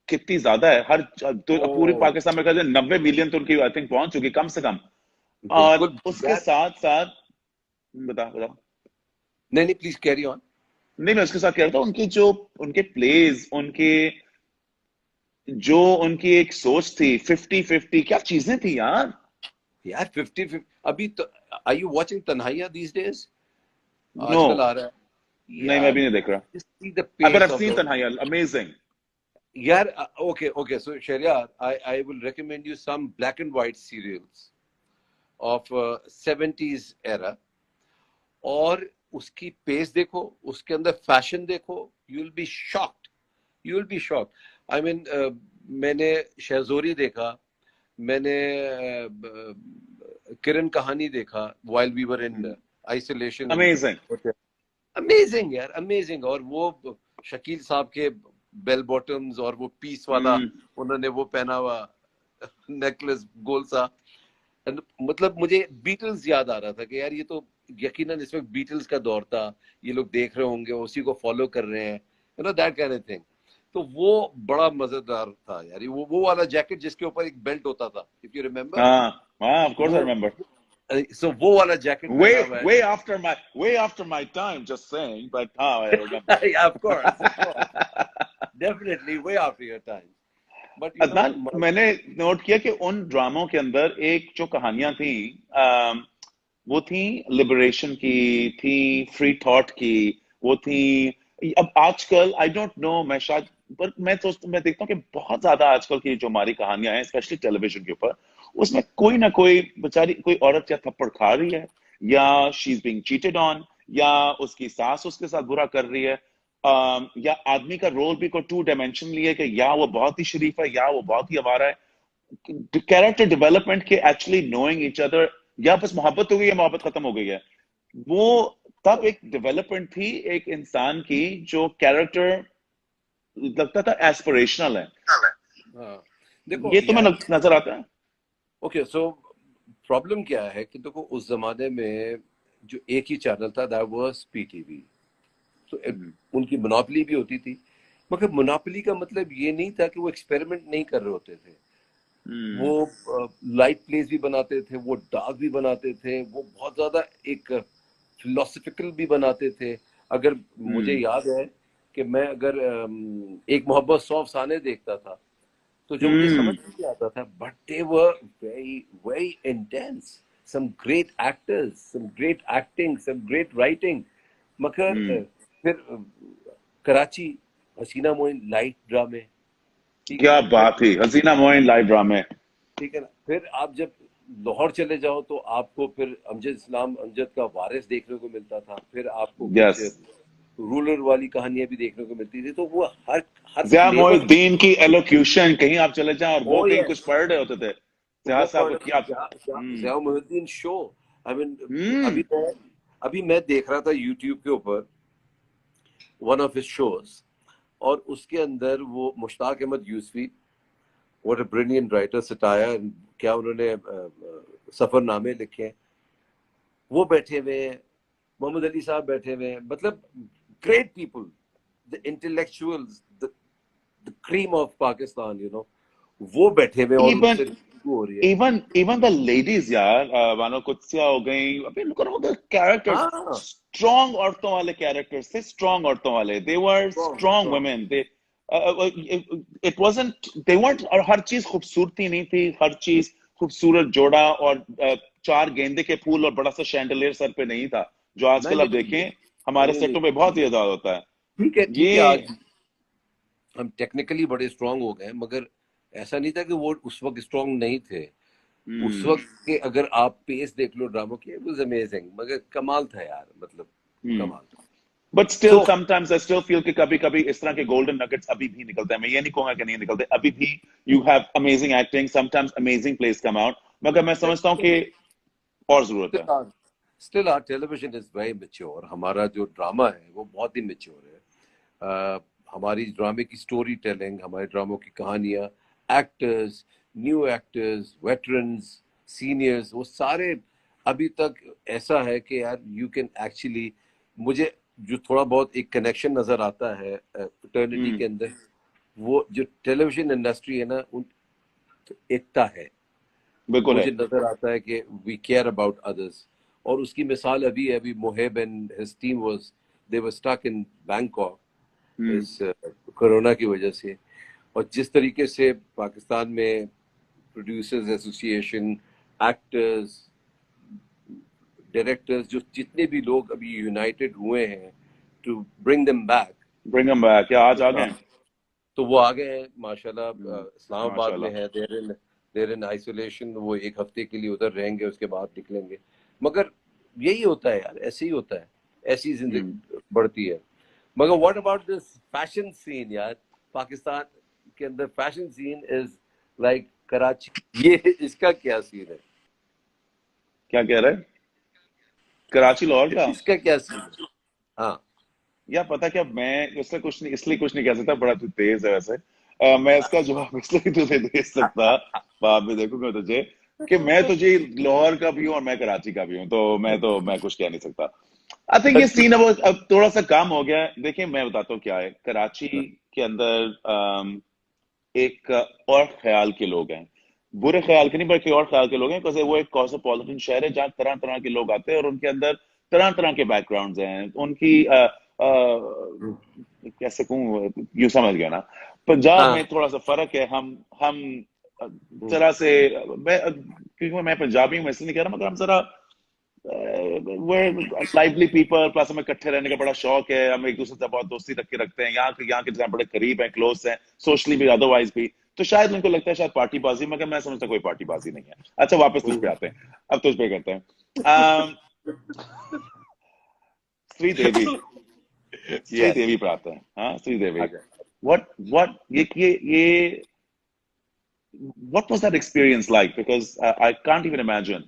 कितनी ज्यादा है, हर तो पूरी ओ पाकिस्तान में कहते हैं 90 मिलियन तो उनकी आई थिंक पहुंच चुकी कम से कम। और बिल्कुल उसके यार। साथ साथ, बता बता। नहीं नहीं, प्लीज कैरी ऑन। नहीं, मैं उसके साथ कह रहा था, उनकी जो, उनके प्लेज, उनके जो उनकी एक सोच थी, 50-50, क्या चीजें थी यार। यार 50-50 अभी तो, are you watching Tanhaiyan these days? No, आजकल आ रहा है नहीं मैं यार, भी नहीं देख रहा। just see the But pace I've of seen the, Tanhaya, amazing. यार okay, so Shariar, I will recommend you some black and white serials of 70s era, और उसकी पेस देखो, उसके अंदर फैशन देखो, you will be shocked, you will be shocked. I mean, मैंने शहजोरी देखा, मैंने किरण कहानी देखा while we were in isolation in Amazing. hotel. Amazing यार, अमेजिंग। और वो शकील साहब के बेल बॉटम्स और वो पीस वाला उन्होंने वो पहना हुआ नेकलेस गोल सा, मतलब मुझे बीटल्स याद आ रहा था कि यार ये तो यकीनन इस वक्त बीटल्स का दौर था, ये लोग देख रहे होंगे, उसी को फॉलो कर रहे हैं, you know that kind of thing. तो वो बड़ा मजेदार था यार। वो वाला जैकेट जिसके ऊपर एक बेल्ट होता था, if you remember, Of course I वो remember. सो वो वाला जैकेट पहना हुआ है। Way after my time, just saying, but I remember. Yeah, of course, definitely way after your time, but you know, Adnan, मैंने नोट किया कि उन ड्रामों के अंदर एक जो कहानियां थी, वो थी लिबरेशन की, थी फ्री थॉट की, वो थी। अब आजकल आई डोंट नो, मैं शायद, पर मैं देखता हूँ कि बहुत ज्यादा आजकल की जो हमारी कहानियां हैं, स्पेशली टेलीविजन के ऊपर, उसमें कोई ना कोई बेचारी, कोई औरत या थप्पड़ खा रही है, या she is being cheated on, या उसकी सास उसके साथ बुरा कर रही है, या आदमी का रोल भी कोई टू डायमेंशनली है कि या वो बहुत ही शरीफ है या वो बहुत ही आवारा है। कैरेक्टर डेवलपमेंट के एक्चुअली नोइंग ईच अदर, या बस मोहब्बत हो गई है, मोहब्बत खत्म हो गई है, वो तब एक डेवलपमेंट थी एक इंसान की जो कैरेक्टर लगता था एस्पिरेशनल है। हाँ देखो ये तुम्हें यार, नजर आता है? ओके सो प्रॉब्लम क्या है कि देखो उस जमाने में जो एक ही चैनल था दैट वाज पीटीवी, तो हम्म, उनकी मोनोपोली भी होती थी, मगर मोनोपोली का मतलब ये नहीं था कि वो एक्सपेरिमेंट नहीं कर रहे होते थे। हम्म, वो लाइट प्लेस भी बनाते थे, वो डार्क भी बनाते थे, वो बहुत ज्यादा एक फिलोसफिकल भी बनाते थे। अगर मुझे हम्म, याद है कि मैं अगर एक मोहब्बत सौ अफसाने देखता था तो जो मुझे समझ हम्म, नहीं आता था, but they were very very intense, some great actors, some great acting, some great writing. मगर हम्म। फिर कराची, हसीना मोइन लाइट ड्रामे, ठीक है क्या ना, फिर बात थी, हसीना मोइन लाइव ड्रामे। ठीक है ना, फिर आप जब लाहौर चले जाओ तो आपको फिर अमजद इस्लाम अमजद का वारिस देखने को मिलता था, फिर आपको कुछ यस, रूरल वाली कहानियां भी देखने को मिलती थी, तो वो हर हर जिया फ्लेवर। मोहिद्दीन की एलोक्यूशन, कहीं आप चले जाएं और वो ओ कहीं यस, कुछ पढ़ रहे होते थे, जिया वो साहब को क्या। Hmm, Zia Mohyeddin show. I mean, hmm, अभी मैं देख रहा था यूट्यूब के ऊपर वन ऑफ हिज शोज, और उसके अंदर वो Mushtaq Ahmad Yusufi, what a brilliant writer, satire, क्या उन्होंने सफरनामे लिखे हैं, वो बैठे हुए हैं, मोहम्मद अली साहब बैठे हुए हैं, मतलब great people, the intellectuals, the cream of Pakistan, वो बैठे हुए हैं और इवन उनसे गुफ्तगू हो रही है। इवन इवन द लेडीज यार, मानो कुत्सिया हो गई, अभी उनका कैरेक्टर्स, हाँ, स्ट्रॉन्ग औरतों वाले कैरेक्टर्स थे, स्ट्रॉन्ग औरतों वाले, they were strong strong strong. Women, they it wasn't, they weren't, और हर चीज खूबसूरती नहीं थी, हर चीज खूबसूरत जोड़ा और चार गेंदे के फूल और बड़ा सा शैंडलियर सर पे नहीं था, जो नहीं आजकल आप नहीं देखें हमारे नहीं सेटों पे बहुत नहीं, ही ज्यादा होता है। ठीक है ठीक ये है, आज हम टेक्निकली बड़े स्ट्रांग हो गए, मगर ऐसा नहीं था कि वो उस वक्त स्ट्रांग नहीं थे। उस हम्म, वक्त के अगर आप पेस देख लो ड्रामो की, इट वाज अमेजिंग, मगर कमाल था यार, मतलब हम्म। कमाल था। But still so sometimes I still feel कि कभी कभी इस तरह के गोल्डन नगेट्स अभी भी निकलते हैं, मैं ये नहीं कहूंगा कि नहीं निकलते, अभी भी you have amazing acting, sometimes amazing plays come out, मगर मैं समझता हूँ कि और जरूरत है। Still our television is very mature, हमारा जो ड्रामा है वो बहुत ही मैच्योर है। अ, हमारी ड्रामे की स्टोरी टेलिंग, हमारे ड्रामों की कहानियां, actors, new actors, veterans, seniors, वो सारे अभी तक ऐसा है कि यार यू कैन एक्चुअली, मुझे जो थोड़ा बहुत एक कनेक्शन नजर आता है फ्रेटर्निटी हम्म, के अंदर, वो जो टेलीविजन इंडस्ट्री है ना, उन एकता है, बिल्कुल है। मुझे नजर आता है कि वी केयर अबाउट अदर्स। और उसकी मिसाल अभी है, अभी Moheb and his team was, they were stuck in Bangkok hmm, इस कोरोना की वजह से, और जिस तरीके से पाकिस्तान में प्रोड्यूसर्स एसोसिएशन, एक्टर्स, डायरेक्टर्स, जो जितने भी लोग अभी यूनाइटेड हुए हैं to bring them back, bring him back, क्या आज आ गए? तो वो आ गए हैं माशाल्लाह। इस्लामाबाद में माशाल्लाह। है, देर इन आइसोलेशन, वो एक हफ्ते के लिए उधर रहेंगे, उसके बाद निकलेंगे। मगर यही होता है यार, ऐसे ही होता है, ऐसी हम्म, जिंदगी बढ़ती है। मगर what about this fashion scene यार, पाकिस्तान के अंदर fashion scene is like Karachi, ये इसका क्या सीन है? क्या कह रहे हैं? कराची लाहौर का? इसका क्या सीन है? हाँ या पता क्या, मैं इसलिए कुछ नहीं, इसलिए कुछ नहीं कह सकता, बड़ा तू तेज है वैसे। मैं इसका जवाब इसलिए तुझे दे सकता, बाद में देखूंगा तुझे, कि मैं तुझे लाहौर का भी हूँ और मैं कराची का भी हूँ, तो मैं कुछ कह नहीं सकता। आई थिंक ये सीन अब थोड़ा सा काम हो गया है। देखिए मैं बताता हूँ क्या है कराची के अंदर, एक और ख्याल के लोग हैं, बुरे ख्याल के नहीं बल्कि और ख्याल के लोग हैं, बिकॉज वो एक कॉस्मोपॉलिटन शहर है जहाँ तरह तरह के लोग आते हैं और उनके अंदर तरह तरह के बैकग्राउंड्स हैं उनकी, कैसे कहूँ, यू समझ गया ना। पंजाब में हाँ थोड़ा सा फर्क है, हम जरा से, मैं क्योंकि मैं पंजाबी हूँ इसलिए नहीं कह रहा, मगर हम जरा वो लाइवली पीपल, प्लस हमें इकट्ठे रहने का बड़ा शौक है, हम एक दूसरे से बहुत दोस्ती रख के रखते हैं, यहाँ के जहाँ बड़े करीब हैं, क्लोज हैं, सोशली भी अदरवाइज भी, तो शायद उनको लगता है शायद पार्टीबाजी, मगर मैं समझता कोई पार्टीबाजी नहीं है। अच्छा वापस तुझ पे आते हैं, अब तुझ पे करते हैं। अम, श्रीदेवी, यस, श्रीदेवी पे आते हैं, हाँ श्रीदेवी। अच्छा, व्हाट व्हाट ये what was that experience like? Because I can't even imagine.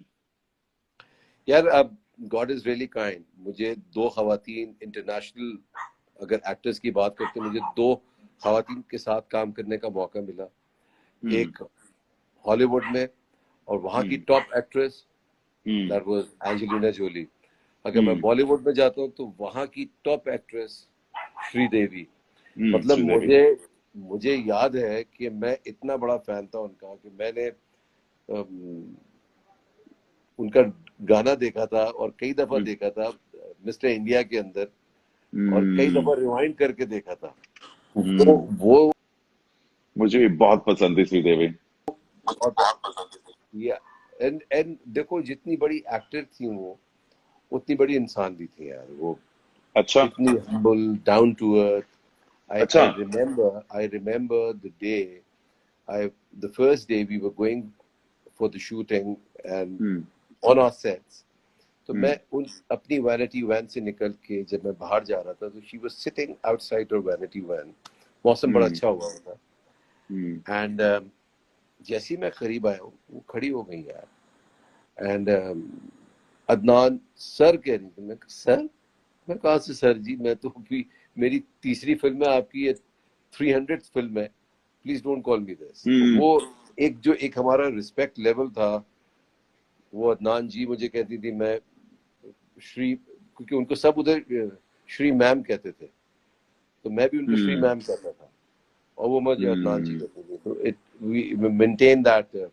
यार अब गॉड इज रियली काइंड, मुझे दो खवातीन इंटरनेशनल, अगर एक्टर्स की बात करते हैं, मुझे दो खवातीन के साथ काम करने का मौका मिला। एक हॉलीवुड में, और वहाँ की top actress that was Angelina Jolie. अगर मैं बॉलीवुड में जाता हूँ तो वहाँ की टॉप एक्ट्रेस श्रीदेवी। मतलब मुझे याद है कि मैं इतना बड़ा फैन था उनका कि मैंने उनका गाना देखा था और कई दफा देखा था मिस्टर इंडिया के अंदर, और कई दफा रिवाइंड करके देखा था। वो मुझे भी बहुत पसंद थी श्रीदेवी। एंड देखो, जितनी बड़ी एक्टर थी वो, उतनी बड़ी इंसान भी थी यार वो। अच्छा इतनी हम्बल, डाउन टू अर्थ। अच्छा I remember the day, the first day we were going for the shooting and on our sets. तो मैं उन अपनी वैनिटी वैन से निकल के जब मैं बाहर जा रहा था, तो she was sitting outside her vanity van. मौसम बड़ा अच्छा हुआ था, एंड जैसे ही मैं करीब आया वो खड़ी हो गई यार। एंड अदनान सर कह रही थी। मैं सर, मैं कहा से सर जी, मैं तो अभी मेरी तीसरी फिल्म है, आपकी ये 300th फिल्म है, please don't call me this. वो एक हमारा रिस्पेक्ट लेवल था। वो अदनान जी मुझे कहती थी, मैं श्री, क्योंकि उनको सब उधर श्री मैम कहते थे, तो मैं भी उनको श्री मैम कहता था, और वो मुझे अदनान जी कहते थे। तो it we maintain that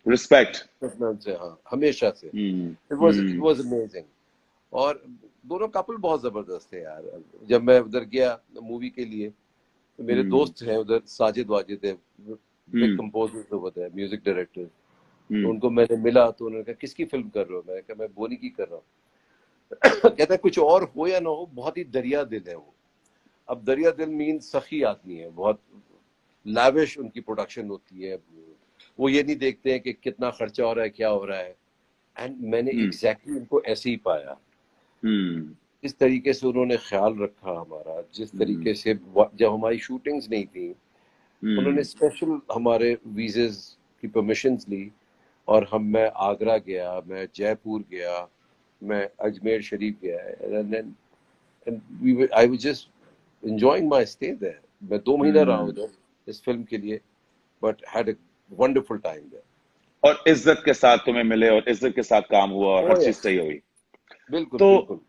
respect से, हाँ, हमेशा से। It was amazing. और दोनों कपल बहुत जबरदस्त थे यार। जब मैं उधर गया मूवी के लिए, तो मेरे दोस्त हैं उधर, साजिद वाजिद है, बिग कंपोजर होता है, म्यूजिक डायरेक्टर। तो उनको मैंने मिला तो उन्होंने कहा किसकी फिल्म कर रहे हो? मैंने कहा मैं बोनी की कर रहा हूँ। कहता है कुछ और हो या ना हो, बहुत ही दरिया दिल है वो। अब दरिया दिल मीन सखी आदमी है, बहुत लाविश उनकी प्रोडक्शन होती है। वो ये नहीं देखते हैं कि कितना खर्चा हो रहा है, क्या हो रहा है। एंड मैंने एग्जैक्टली उनको ऐसे ही पाया। इस तरीके से उन्होंने ख्याल रखा हमारा, जिस तरीके से जब हमारी शूटिंग्स नहीं थी, उन्होंने स्पेशल हमारे वीजेस की परमिशंस ली, और मैं आगरा गया, मैं जयपुर गया, मैं अजमेर शरीफ गया, and I was just enjoying my stay there. मैं 2 महीना रहा उधर इस फिल्म के लिए, but had a wonderful time there. और इज्जत के साथ तुम्हें मिले और इज्जत के साथ काम हुआ और हर चीज सही हुई। बिल्कुल तो बिल्कुल।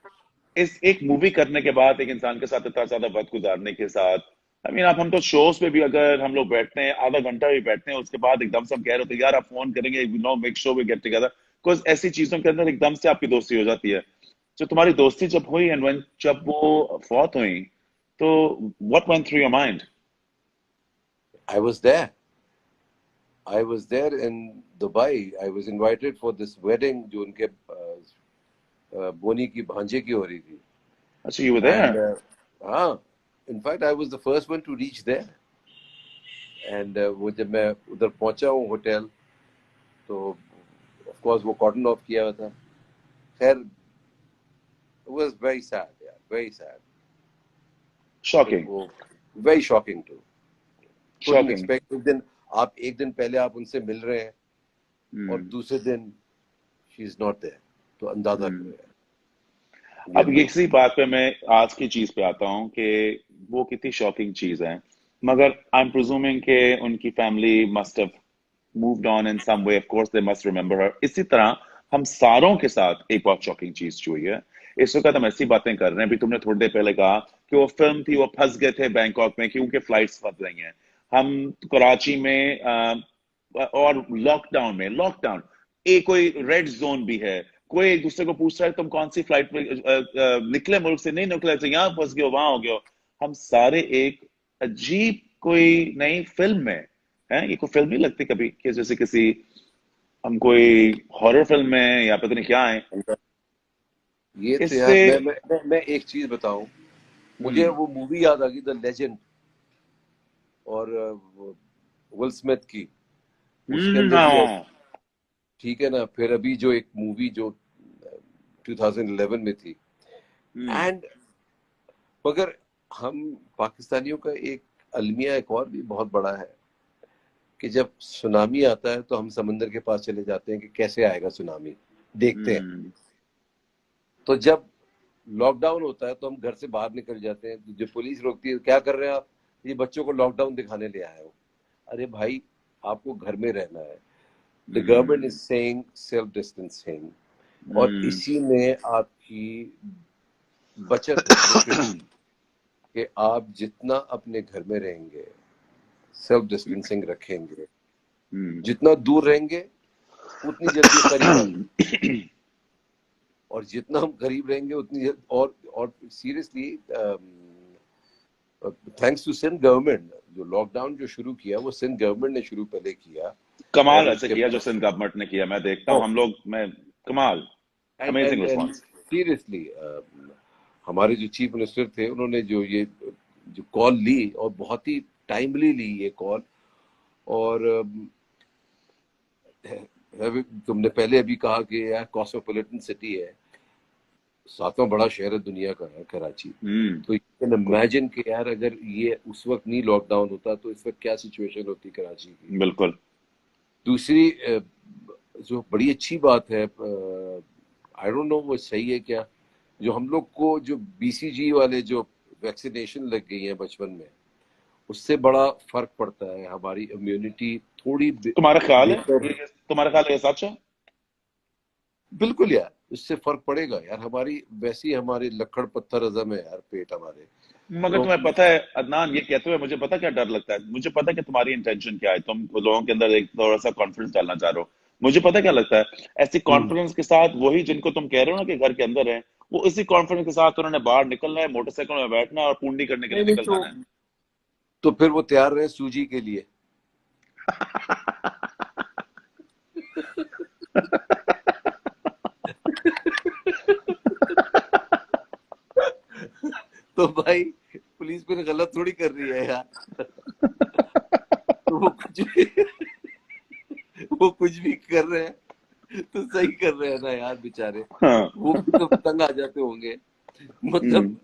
इस एक मूवी करने के बाद एक इंसान के साथ इतना ज्यादा वक्त गुजारने के साथ, आई मीन आप, हम तो शोज पे भी अगर हम लोग बैठते हैं, आधा घंटा भी बैठते हैं, उसके बाद एकदम से हम कह रहे होते हैं यार आप फोन करेंगे, no make sure we get together, because ऐसी चीजों के अंदर एकदम से आपकी दोस्ती हो जाती है। जो तुम्हारी दोस्ती जब हुई एंड व्हेन जब वो फौत हुई, तो what went through your mind? I was there. I was there in Dubai. I was invited for this wedding जो उनके बोनी की भांजे की हो रही थी। अच्छा, यू वर And देयर? हाँ, in fact I was the first one to reach there. And वो जब मैं उधर पहुंचा हूँ होटल, तो of course वो कॉर्डन ऑफ किया हुआ था। खैर, it was very sad, yeah, very sad. Shocking. वो very shocking too. Couldn't shocking. expect। एक दिन पहले आप उनसे मिल रहे हैं, और दूसरे दिन she is not there, तो अंदाजा करो यार। अब इसी बात पे मैं आज की चीज पे आता हूँ कि वो कितनी शॉकिंग चीज है, मगर आई एम प्रिज्यूमिंग कि उनकी family must have moved on in some way, of course they must remember her. इसी तरह हम सारों के साथ एक बहुत शॉकिंग चीज हुई है। इस वक्त हम ऐसी बातें कर रहे हैं, अभी तुमने थोड़ी देर पहले कहा कि वो फिल्म थी, वो फंस गए थे बैंकॉक में क्योंकि फ्लाइट्स फंस गई हैं। हम कराची में और लॉकडाउन एक कोई रेड जोन भी है, कोई एक दूसरे को पूछ रहा है तुम कौन सी फ्लाइट में निकले, मुल्क से नहीं निकले, तो यहाँ फंस गए हो, वहां हो गए हो। हम सारे एक अजीब कोई नई फिल्म में हैं। ये कोई फिल्म नहीं लगती कभी कि जैसे किसी, हम कोई हॉरर फिल्म में या पता नहीं क्या है। ये तो इससे यार, मैं एक चीज बताऊं, मुझे वो मूवी याद आ गई, द लेजेंड, और विल स्मिथ की। उसके अंदर भी हाँ, ठीक है ना। फिर अभी जो एक मूवी जो 2011 में थी, एंड मगर हम पाकिस्तानियों का एक अलमिया एक और भी बहुत बड़ा है कि जब सुनामी आता है तो हम समंदर के पास चले जाते हैं कि कैसे आएगा सुनामी, देखते हैं। हम्म, तो जब लॉकडाउन होता है तो हम घर से बाहर निकल जाते हैं, जो पुलिस रोकती है, क्या कर रहे हैं आप, ये बच्चों को लॉकडाउन दिखाने ले आए हो। अरे भाई, आपको घर में रहना है। The government is saying self distancing, और हम्म, इसी में आपकी बचत है लिटरली, कि आप जितना अपने घर में रहेंगे, सेल्फ डिस्टेंसिंग रखेंगे, हम्म, जितना दूर रहेंगे उतनी जल्दी करीब आएंगे, और जितना हम करीब रहेंगे उतनी और seriously, thanks to Sindh government, जो लॉकडाउन जो शुरू किया वो सिंध गवर्नमेंट ने शुरू पहले किया। कमाल और ऐसे उसके किया जो बाद सिंध गवर्नमेंट ने किया, मैं देखता हूँ हम लोग, मैं कमाल, and amazing and and response. Seriously, हमारे जो चीफ मिनिस्टर थे उन्होंने जो कॉल ली, और बहुत ही टाइमली ली ये कॉल। और तुमने पहले अभी कहा कि यार कॉस्मोपॉलिटन सिटी है, सातवां बड़ा शहर है दुनिया का है कराची। तो यू कैन बिल्कुल, इमेजिन कि यार अगर ये उस वक्त नहीं लॉकडाउन होता तो इस वक्त क्या सिचुएशन होती कराची की। बिल्कुल। दूसरी जो बड़ी अच्छी बात है, आई डोंट नो वो सही है क्या, जो हम लोग को जो बीसीजी वाले जो वैक्सीनेशन लग गई है बचपन में, उससे बड़ा फर्क पड़ता है, हमारी इम्यूनिटी थोड़ी तुम्हारा ख्याल है बेहतर। तुम्हारा ख्याल है ये सच है? बिल्कुल यार, इससे फर्क पड़ेगा यार, हमारी वैसी हमारे लक्कड़ पत्थर हजम है यार, पेट हमारे। मगर तो तुम्हें पता है अदनान, ये कहते हुए मुझे पता क्या डर लगता है, मुझे पता है कि तुम्हारी इंटेंशन क्या है, तुम लोगों के अंदर एक थोड़ा सा कॉन्फिडेंस डालना चाह रहे हो। मुझे पता क्या लगता है, ऐसी हम्म, कॉन्फिडेंस के साथ वही जिनको तुम कह रहे हो ना कि घर के अंदर है, वो इसी कॉन्फिडेंस के साथ उन्होंने बाहर निकलना है, मोटरसाइकिल में बैठना है और पूंडी करने के लिए नहीं नहीं, निकल जाना है। तो फिर वो तैयार रहे सूजी के लिए। तो भाई, पुलिस फिर गलत थोड़ी कर रही है यार। तो वो कुछ भी कर रहे हैं तो सही कर रहे हैं ना यार बेचारे। हाँ। वो भी तो तंग आ जाते होंगे, हम्म। मतलब।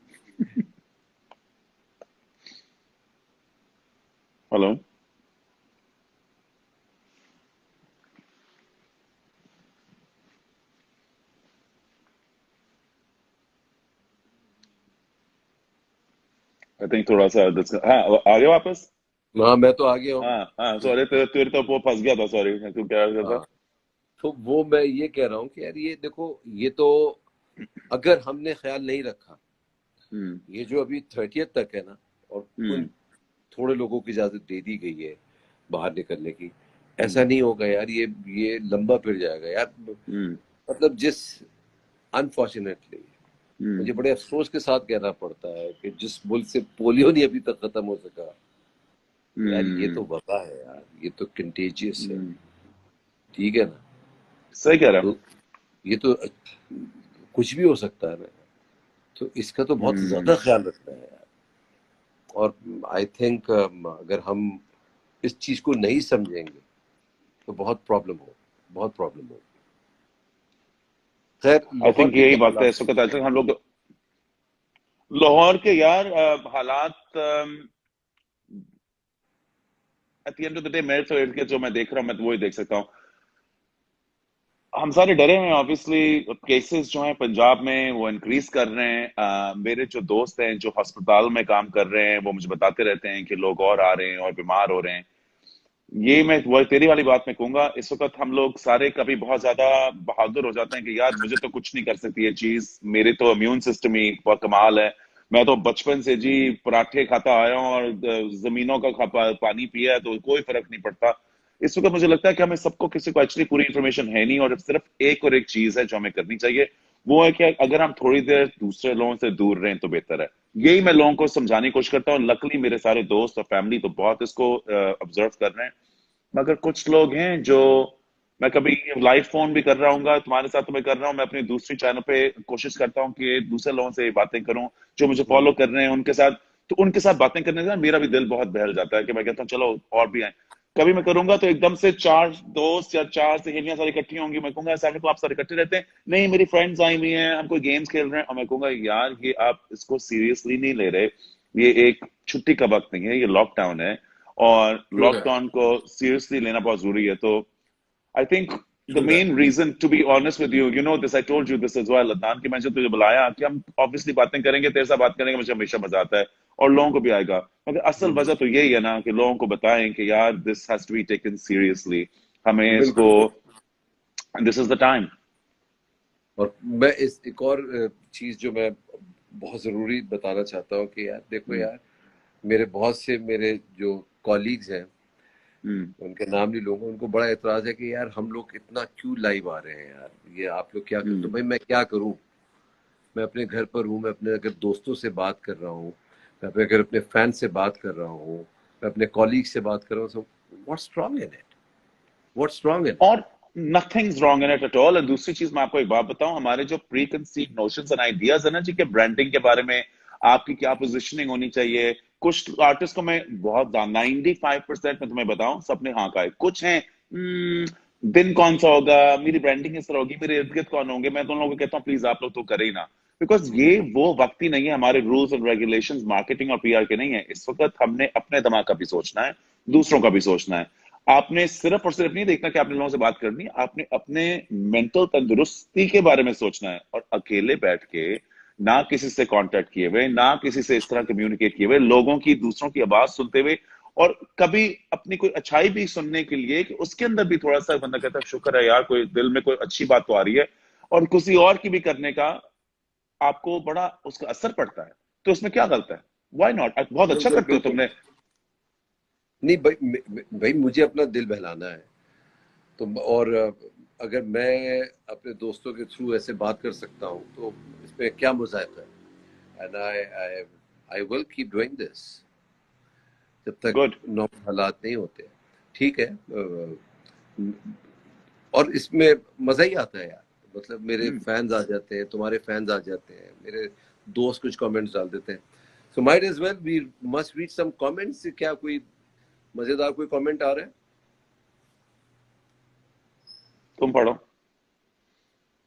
हेलो। आई थिंक थोड़ा सा हाँ, आ गए वापस। हाँ, मैं तो आ गया हूँ। हाँ हाँ, सॉरी, तेरे तेरे तो वो फंस गया था, सॉरी, तू क्या कर रहा था? हाँ, तो वो मैं ये कह रहा हूँ कि यार ये देखो, ये तो अगर हमने ख्याल नहीं रखा, हम्म, ये जो अभी 30th तक है ना, और हम्म, उन थोड़े लोगों की इजाजत दे दी गई है बाहर निकलने की, ऐसा हम्म, नहीं होगा यार, ये लंबा फिर जाएगा यार। हम्म, मतलब जिस अनफॉर्चुनेटली, हम्म, मुझे बड़े अफसोस के साथ कहना पड़ता है कि जिस मुल्क से पोलियो नहीं अभी तक खत्म हो सका, यार ये तो हम्म, वबा है यार, ये तो कंटेजियस है। हम्म। ठीक है ना। सही कह रहा तो ये तो कुछ भी हो सकता है ना, तो इसका तो बहुत हूँ। ज्यादा ख्याल रखना है यार। और आई थिंक अगर हम इस चीज को नहीं समझेंगे तो बहुत प्रॉब्लम हो। खैर, आई लाहौर थिंक के यही क्या वक्त है हालात इस वक्त, आई थिंक हम लोग लाहौर के यार हालात at the end of the day, मेरे तो इर्द गिर्द जो मैं देख रहा हूँ मैं तो वही देख सकता हूँ। हम सारे डरे हुए हैं ऑब्वियसली, केसेस जो हैं पंजाब में वो इंक्रीज कर रहे हैं। मेरे जो दोस्त हैं जो अस्पताल में काम कर रहे हैं वो मुझे बताते रहते हैं कि लोग और आ रहे हैं और बीमार हो रहे हैं। ये हैं। मैं वो तेरी वाली बात में कहूंगा, इस वक्त हम लोग सारे कभी बहुत ज्यादा बहादुर हो जाते हैं कि यार मुझे तो कुछ नहीं कर सकती ये चीज, मेरे तो इम्यून सिस्टम ही बहुत कमाल है, मैं तो बचपन से जी पराठे खाता आया हूँ और जमीनों का पानी पिया है तो कोई फर्क नहीं पड़ता। इस वक्त मुझे लगता है कि हमें सबको, किसी को एक्चुअली पूरी इंफॉर्मेशन है नहीं, और सिर्फ एक और एक चीज है जो हमें करनी चाहिए, वो है कि अगर हम थोड़ी देर दूसरे लोगों से दूर रहें तो बेहतर है। यही मैं लोगों को समझाने की कोशिश करता हूँ। लकली मेरे सारे दोस्त और फैमिली तो बहुत इसको ऑब्जर्व कर रहे हैं, मगर कुछ लोग हैं जो, मैं कभी लाइव फोन भी कर रहा हूँ तुम्हारे साथ तो मैं कर रहा हूँ, मैं अपनी दूसरी चैनल पे कोशिश करता हूँ कि दूसरे लोगों से बातें करूं जो मुझे फॉलो कर रहे हैं उनके साथ। तो उनके साथ बातें करने से ना मेरा भी दिल बहुत बहल जाता है कि मैं कहता हूँ चलो और भी आए। कभी मैं करूंगा तो एकदम से चार दोस्त या चार सहेलियां सारी इकट्ठी होंगी, मैं कहूंगा सामने को आप सारे इकट्ठे रहते हैं, नहीं मेरी फ्रेंड्स आई हुई हैं, हम कोई गेम्स खेल रहे हैं, और मैं कहूंगा यार ये आप इसको सीरियसली नहीं ले रहे, ये एक छुट्टी का वक्त नहीं है, ये लॉकडाउन है। और True that. लॉकडाउन को सीरियसली लेना बहुत जरूरी है। तो I think the True that. main reason, to be honest with you, you know this, I told you this as well, Adnan, कि मैंने तुझे बुलाया कि हम obviously बातें करेंगे, तेरे साथ बात करेंगे, मुझे हमेशा मजा आता है और लोगों को भी आएगा, मगर असल हम्म, वजह तो यही है ना कि लोगों को बताएं कि यार this has to be taken seriously, हमें इसको, बिल्कुल। this is the time। और मैं इस एक और चीज जो मैं बहुत जरूरी बताना चाहता हूँ कि यार देखो यार, मेरे बहुत से मेरे जो कॉलीग्स हैं, उनके नाम नहीं लूंगा, उनको बड़ा एतराज है कि यार हम लोग इतना क्यों लाइव आ रहे हैं यार, ये आप लोग क्या करते हो। भाई मैं क्या करूं, मैं अपने घर पर हूँ, मैं अपने अगर दोस्तों से बात कर रहा हूँ, मैं अपने अगर अपने फैन से बात कर रहा हूँ, मैं अपने कॉलीग से बात कर रहा हूँ, so what's wrong in it, what's wrong in it. और nothing's wrong in it at all. और दूसरी चीज मैं आपको एक बात बताऊं, हमारे जो pre conceive notions and ideas है ना जी, के ब्रांडिंग के बारे में आपकी क्या पोजीशनिंग होनी चाहिए, कुछ आर्टिस्ट को मैं बहुत 95% में तुम्हें बताऊं सबने हाँ कहा है, कुछ हैं दिन कौन सा होगा, मेरी ब्रांडिंग इस तरह होगी, मेरे इर्द गिर्द कौन होंगे, मैं तो उन लोगों को कहता हूँ प्लीज आप लोग तो करें ही ना, बिकॉज ये वो वक्त ही नहीं है, हमारे रूल्स एंड रेगुलेशंस मार्केटिंग और पीआर के नहीं है इस वक्त। हमने अपने दिमाग का भी सोचना है, दूसरों का भी सोचना है। आपने सिर्फ और सिर्फ नहीं देखना कि आपने लोगों से बात करनी है, आपने अपने मेंटल तंदुरुस्ती के बारे में सोचना है, और अकेले बैठ के ना किसी से कांटेक्ट किए हुए, ना किसी से इस तरह कम्युनिकेट किए हुए, लोगों की दूसरों की आवाज सुनते हुए, और कभी अपनी कोई अच्छाई भी सुनने के लिए कि उसके अंदर भी थोड़ा सा बंदा कहता है शुक्र है यार कोई दिल में कोई अच्छी बात तो आ रही है, और किसी और की भी करने का आपको बड़ा उसका असर पड़ता है, तो इसमें क्या गलत है? व्हाई नॉट, बहुत अच्छा बिल्कुल करते हो बिल्कुल। तुमने। नहीं भाई, भाई मुझे अपना दिल बहलाना है, तो और अगर मैं अपने दोस्तों के थ्रू ऐसे बात कर सकता हूँ तो इसमें क्या मुज़ायका है। And I I will keep doing this जब तक गुड। नॉर्मल हालात नहीं होते। ठीक है, और इसमें मजा ही आता है यार, मतलब मेरे फैंस आ जाते हैं, तुम्हारे फैंस आ जाते हैं, मेरे दोस्त कुछ कमेंट्स डाल देते हैं, so might as well we must read some comments. क्या कोई मजेदार कोई कमेंट आ रहा है? तुम पढ़ो।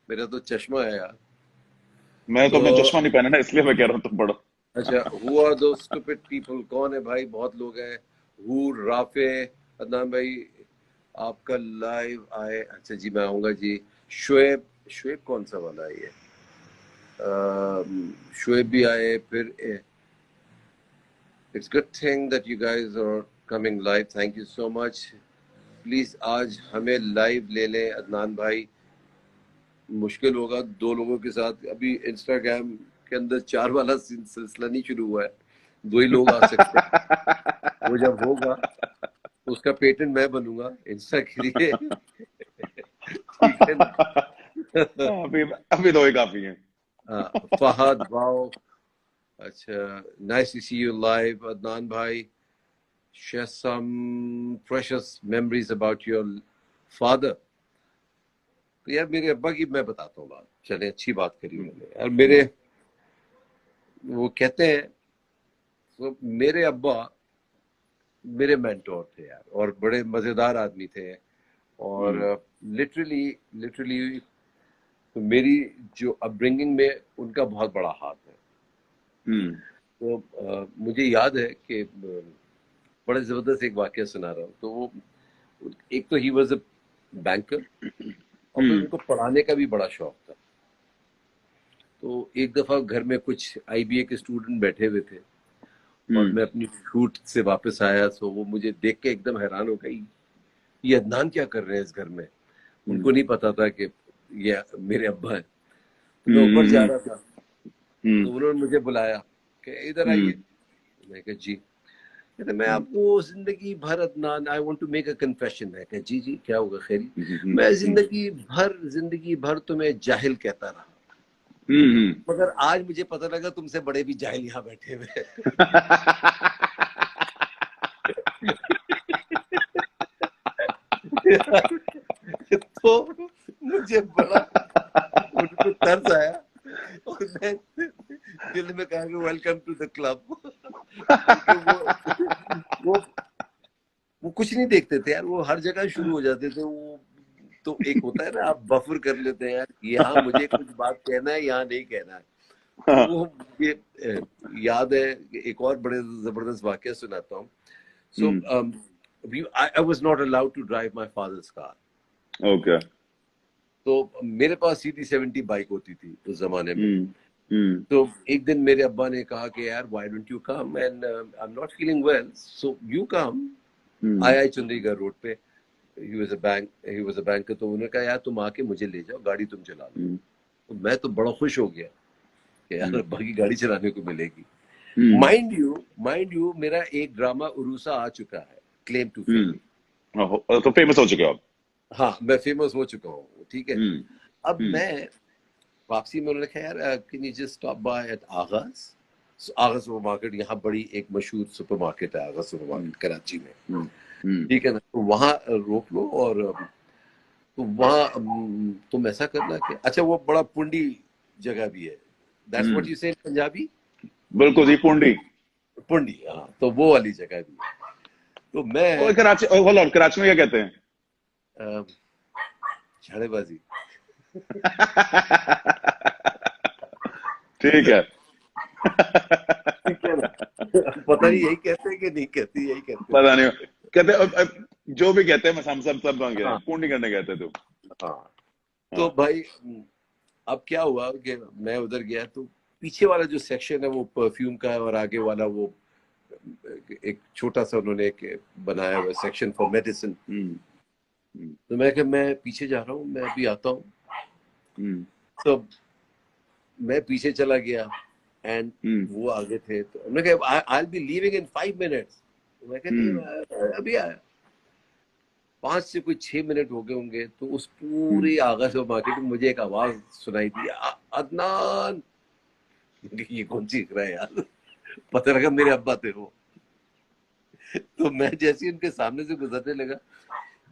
मेरा तो चश्मा है यार। मैं तो तो अपने चश्मा नहीं पहना ना, इसलिए मैं कह रहा हूँ तुम पढ़ो। अच्छा, हु आर दो स्टूपिड पीपल, कौन है भाई? बहुत लोग हैं। हु राफे, अदनान भाई आपका लाइव आए, अच्छा जी मैं आऊंगा जी। शुएब, शुएब कौन सा वाला है ये? शुएब भी आए फिर। It's good thing that you guys are coming live, thank you so much. Please आज हमें लाइव ले लें अदनान भाई, मुश्किल होगा दो लोगों के साथ। अभी इंस्टाग्राम के अंदर 4 वाला सिलसिला नहीं शुरू हुआ है, 2 ही लोग आ सकते हैं। वो जब होगा उसका पेटेंट मैं बनूंगा इंस्टा के लिए। ठीक है ना? अभी अभी दो ही काफी है। फहद वाओ, अच्छा, nice to see you live Adnan भाई। Share some precious memories about your father. तो यार मेरे अब्बा की मैं बताता हूँ बात, चले अच्छी बात करी मैंने यार। मेरे वो कहते हैं, तो मेरे अब्बा मेरे मेंटोर थे यार, और बड़े मजेदार आदमी थे। और लिटरली लिटरली तो मेरी जो अपब्रिंगिंग में उनका बहुत बड़ा हाथ है। तो मुझे याद है कि बड़ा जबरदस्त एक वाकया सुना रहा हूँ। तो वो, एक तो ही वॉज अ बैंकर, और फिर उनको पढ़ाने का भी बड़ा शौक था। तो एक दफा घर में कुछ आईबीए के स्टूडेंट बैठे हुए थे, और मैं अपनी शूट से वापस आया, तो वो मुझे देख के एकदम हैरान हो गई, ये अदनान क्या कर रहे हैं इस घर में। उनको नहीं पता था कि ये मेरे अब्बा है। तो मैं ऊपर जा रहा था, तो उन्होंने मुझे बुलाया कि इधर आइए। मैं कहा जी। कहते मैं आपको जिंदगी भर Adnan, I want to make a confession. मैं कहा जी जी क्या होगा खैरी। मैं जिंदगी भर तुम्हें जाहिल कहता रहा, मगर आज मुझे पता लगा तुमसे बड़े भी जाहिल यहाँ बैठे हुए हैं। तो मुझे बड़ा उनको तरस आया, और मैं दिल में कहा कि वेलकम टू द क्लब। क्योंकि वो वो कुछ नहीं देखते थे यार, वो हर जगह शुरू हो जाते थे। वो तो एक होता है ना, आप बफर कर लेते हैं यार, यहाँ मुझे कुछ बात कहना है, यहाँ नहीं कहना है। तो वो ये याद है कि एक और बड़े जबरदस्त वाकया सुनाता हूँ। So I was not allowed to drive my father's car. Okay. तो मेरे पास CD70 बाइक होती थी उस जमाने में. तो एक दिन मेरे अब्बा ने कहा कि यार why don't you come and I'm not feeling well so you come. आया चंडीगढ़ रोड पे. He was a banker. तो उन्होंने कहा यार तुम आके मुझे ले जाओ, गाड़ी तुम चला लो. तो मैं तो बड़ा खुश हो गया कि यार अब्बा की गाड़ी चलाने को मिलेगी. माइंड यू मेरा एक ड्रामा उरूसा आ चुका है, क्लेम टू फेम. तो फेमस हो चुके हो आप. हाँ, मैं फेमस हो चुका हूँ. ठीक है. अब मैं वापसी में उन्होंने कहा यार can you just stop by at Aaghaz. Agha super market, यहाँ बड़ी एक मशहूर सुपर मार्केट है आगा सुपर मार्केट कराची में. ठीक है ना. तो वहाँ रोक लो और तो वहाँ तुम ऐसा करना कि अच्छा वो बड़ा पुंडी जगह भी है. दैट्स व्हाट यू से इन पंजाबी. बिल्कुल जी, पुंडी. पुंडी, हाँ. तो वो वाली जगह भी है. तो मैं कराची में क्या कहते हैं? झाड़ेबाजी. ठीक है. ठीक है ना. पता नहीं यही कहते हैं कि नहीं कहते. यही कहते हैं. पता नहीं कहते, जो भी कहते हैं हम सब पुंडी करने कहते थे. हाँ. तो भाई अब क्या हुआ कि मैं उधर गया तो पीछे वाला जो सेक्शन है वो परफ्यूम का है और आगे वाला वो एक छोटा सा उन्होंने एक बनाया हुआ सेक्शन फॉर मेडिसिन. तो मैं पीछे जा रहा हूँ, मैं अभी आता हूँ. तो मैं पीछे चला गया एंड वो आगे थे. तो उन्होंने कहा I will be leaving in 5 minutes. मैं कहता अभी आया. 5 से कोई 6 मिनट हो गए होंगे. तो उस पूरी आगा से मार्केट में मुझे एक आवाज सुनाई दी, अदनान. ये कौन चीख रहा है यार. पता लगा मेरे अब्बा थे वो. तो मैं जैसे उनके सामने से गुजरने लगा,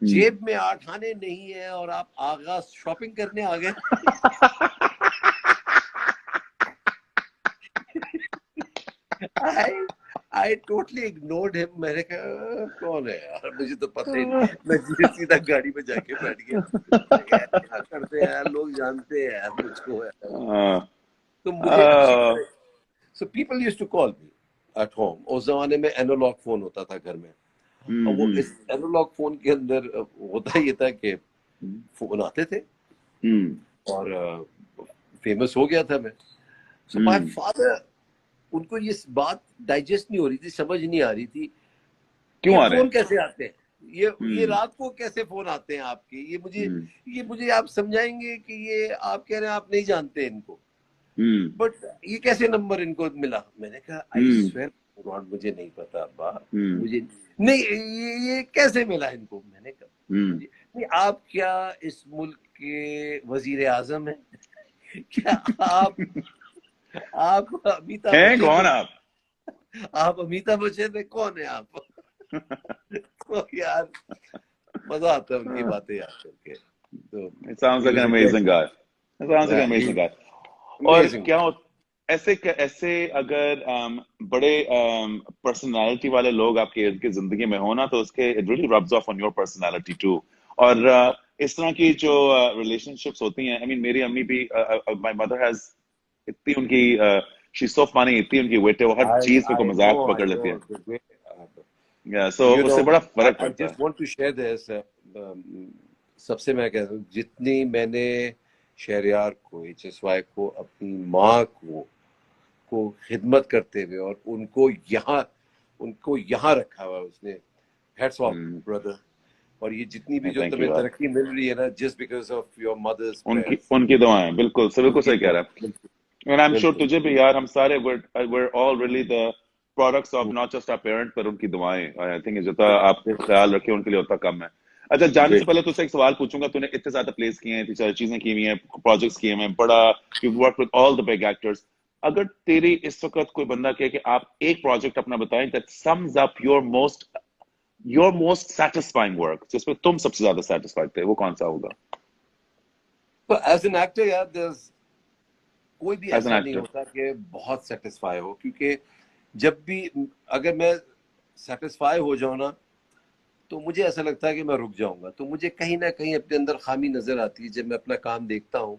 जेब में 8 आने नहीं है और आप आगा शॉपिंग करने आ गए. I totally ignored him. मैंने कहा कौन है यार, मुझे तो पता ही नहीं. मैं सीधा गाड़ी में जाके बैठ गया. क्या करते हैं यार, लोग जानते हैं यार मुझको है. तो मुझे so people used to call me at home. उस जमाने में एनालॉग फोन होता था घर में. और वो इस एनालॉग फोन के अंदर होता ये था कि फोन आते थे और फेमस हो गया था मैं. So my father, उनको ये बात डाइजेस्ट नहीं हो रही थी, समझ नहीं आ रही थी क्यों आ रहे फोन कैसे आते हैं. ये रात को कैसे फोन आते हैं आपके. ये मुझे आप समझाएंगे कि ये आप कह रहे हैं आप नहीं जानते इनको, बट ये कैसे नंबर इनको मिला. मैंने कहा आई स्वेयर गॉड मुझे नहीं पता अब्बा. मुझे नहीं ये कैसे मिला इनको. मैंने कहा नहीं, आप क्या इस मुल्क के वजीर आजम हैं क्या. आप अमिताभ हैं बच्चन कौन आप अमिताभ बच्चन है, कौन है आप. तो यार मजा आता है उनकी बातें याद करके. तो It sounds like an amazing guy. It sounds like an amazing guy. और क्या ऐसे अगर बड़े पर्सनालिटी वाले लोग आपके इर्द गिर्द जिंदगी में हो ना, तो उसके it really rubs off on your personality too. और इस तरह की जो relationships होती हैं, I mean मेरी अम्मी भी my mother has इतनी उनकी she's so funny, इतनी उनकी wit है, वो हर चीज पे को मजाक पकड़ लेती है. Yeah, so उससे बड़ा फर्क पड़ता है. I just want to share this. सबसे मैं कहता हूँ जितनी मैंने शहरियार को, HSY को, अपनी माँ को खिदमत करते हुए और उनको यहाँ रखा हुआ उसने. Hats off brother. और ये जितनी भी जो तुम्हें तरक्की मिल रही है ना, just because of your mother's prayers. उनकी दुआएं. बिल्कुल सही कह रहा है. And I'm sure तुझे भी यार, हम सारे we're all really the products of not just our parents but उनकी दुआएं. I think जितना आप ख्याल रखे उनके लिए उतना कम है. अच्छा, जाने से पहले तुझसे एक सवाल पूछूंगा. तूने इतने ज्यादा प्लेस किए हैं, इतनी सारी चीजें की हुई हैं, प्रोजेक्ट्स किए हैं, बड़ा you've worked with all the big actors. अगर तेरी इस वक्त कोई बंदा कहे कि आप एक प्रोजेक्ट अपना बताएं that sums up your most satisfying work, जिसमें तुम सबसे ज्यादा satisfied थे, वो कौन सा होगा? But as an actor यार, there's कोई भी ऐसा नहीं होता कि बहुत सेटिस्फाई हो, क्योंकि जब भी अगर मैं सेटिस्फाई हो जाऊं ना, तो मुझे ऐसा लगता है कि मैं रुक जाऊंगा. तो मुझे कहीं ना कहीं अपने अंदर खामी नजर आती है. जब मैं अपना काम देखता हूँ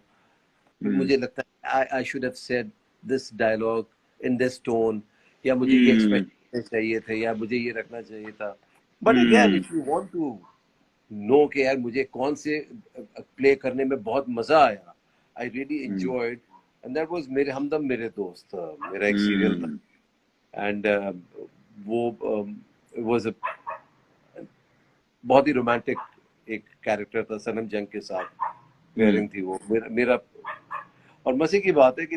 तो मुझे लगता है I should have said this dialogue in this tone, या मुझे ये एक्सप्रेशन चाहिए थे या मुझे ये रखना चाहिए था. But again Hmm. If you want to know कि यार मुझे कौन से प्ले करने में बहुत मजा आया, I really Hmm. Enjoyed, and that was मेरे हमदम मेरे दोस्त, मेरा एक सीरियल था. Hmm. एंड वो वाज अ बहुत ही रोमांटिक एक कैरेक्टर था. सनम जंग के साथ Hmm. पेयरिंग थी वो. मेरा और मजे की बात है कि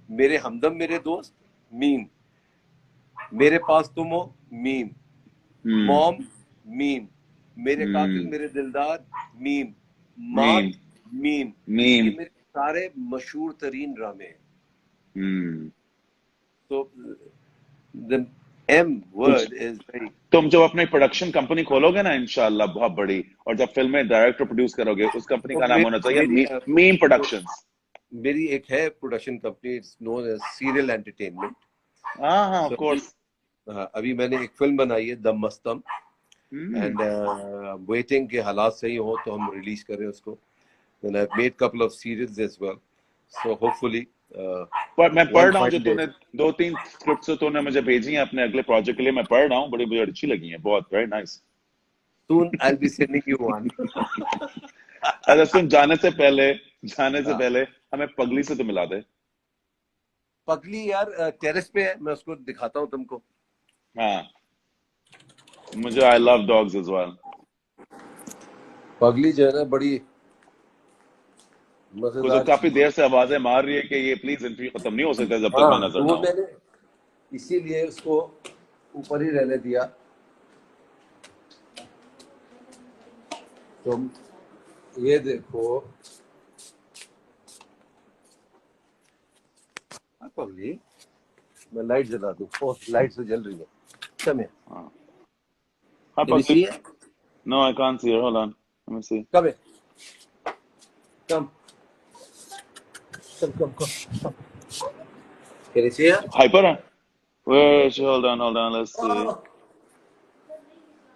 मेरे हमदम मेरे दोस्त मीम, मेरे पास तुम हो मीम, Hmm. मॉम मीम, मेरे कातिल Hmm. मेरे दिलदार मीम, मात Meme. मीम. ये Meme. मेरे सारे मशहूर तरीन ड्रामे हैं. Hmm. तो द एम कुछ वर्ड इज वेरी. तुम जब अपनी प्रोडक्शन कंपनी खोलोगे ना इंशाल्लाह बहुत बड़ी, और जब फिल्में डायरेक्टर प्रोड्यूस करोगे, उस कंपनी तो का नाम होना चाहिए मेरी मीम तो प्रोडक्शंस. मेरी एक है production company, it's known as serial entertainment. हाँ हाँ, ऑफ सो कोर्स. अभी मैंने एक फिल्म बनाई है द मस्तम, हम्म. एंड वेटिंग के हालात सही हो तो हम रिलीज करें उसको. And I've made couple of serials as well. So hopefully, पर मैं पढ़ one रहा हूँ जो fine day. तूने 2-3 स्क्रिप्ट जो तूने मुझे भेजी हैं अपने अगले प्रोजेक्ट के लिए, मैं पढ़ रहा हूँ, बड़ी मुझे अच्छी लगी हैं, बहुत very nice. Soon I'll be sending you one. अच्छा सुन, जाने से हाँ. पहले हमें पगली से तो मिला दे. पगली यार टेरेस पे है, मैं उसको दिखाता हूँ तुमको. हाँ, मुझे I love dogs as well. पगली जो है ना बड़ी वो जो मजेदार काफी चीज है. देर से आवाजें मार रही है कि ये प्लीज इंटरव्यू खत्म नहीं हो सकता जब तक मैं हाँ, नजर तो ना वो आऊं. मैंने इसीलिए उसको ऊपर ही रहने दिया. तुम ये देखो. हाँ, पगली मैं लाइट जला दूँ. ओह, लाइट तो जल रही है. Come here. हाँ. हाँ Can you पगली. see it? No I can't see, hold on, let me see. Come here. Come. Come. Can you see it? Hyper है. Where is she? Hold on, let's see. Oh,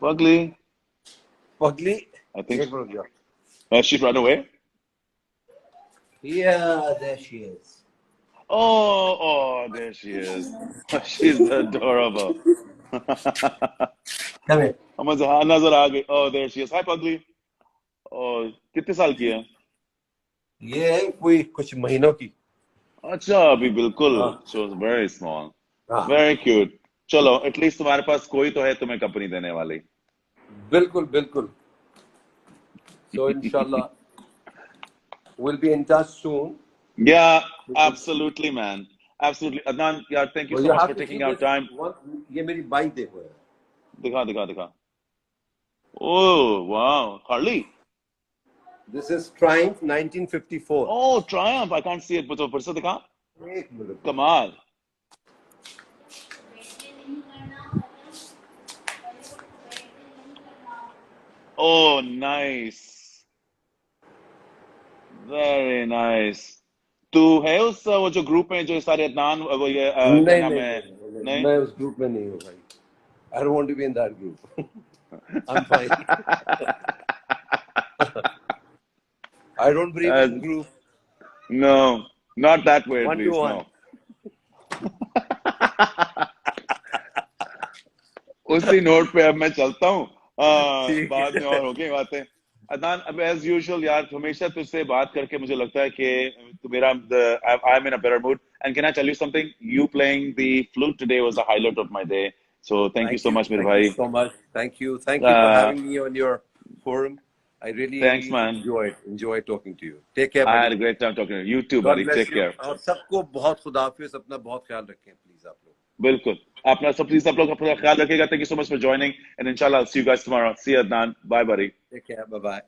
Pugly. पगली I think एक minute जाओ. she run away. Yeah, there she is. Oh, there she is. She's adorable. Come here. मुझे हाँ नजर आ गई. Oh, there she is. Hi, Pugly. Oh, कितने साल की है? ये है कोई कुछ महीनों की. अच्छा, अभी बिल्कुल. हाँ. She was very small. हाँ, Very cute. चलो, एटलीस्ट तुम्हारे पास कोई तो है तुम्हें कंपनी देने वाली. बिल्कुल बिल्कुल. So inshallah we'll be in touch soon. Yeah, absolutely, man. Absolutely. Adnan, yeah, thank you Well, so you much have for to see taking out this time. one. ये मेरी बाइक देखो यार. दिखा. Oh, wow. Harley. This is Triumph 1954. Oh, Triumph. I can't see it, but फिर से दिखा. एक minute. कमाल. Oh, nice. Very nice. तू है उस वो जो ग्रुप में जो सारे अदनान वो ये क्या नहीं नाम नहीं है? नहीं, नहीं, नहीं. मैं उस ग्रुप में नहीं हूँ भाई. I don't want to be in that group. I'm fine. I don't believe in group. No, not that way at One to least. one. No. उसी नोट पे अब मैं चलता हूँ. ठीक बाद में है. और होगी बातें. अदनान, अब एज यूजुअल यार, हमेशा तुझसे बात करके मुझे लगता है कि तू मेरा I am in a better mood. And can I tell you something, you playing the flute today was the highlight of my day. So thank you Thank so you. Much मेरे Thank you भाई. so much. Thank you. Thank you for having me on your forum. I thanks really man. enjoyed talking to you. Take care, I buddy. Had a great time talking to you too God buddy. bless take you. Care. और सबको बहुत खुदाफिज. अपना बहुत ख्याल रखें please आप लोग. बिल्कुल. अपना सब प्लीज आप लोग अपना ख्याल रखिएगा. Thank you so much for joining, and इंशाल्लाह I'll see you guys tomorrow. See you, Adnan. Bye buddy. Take care. Bye bye.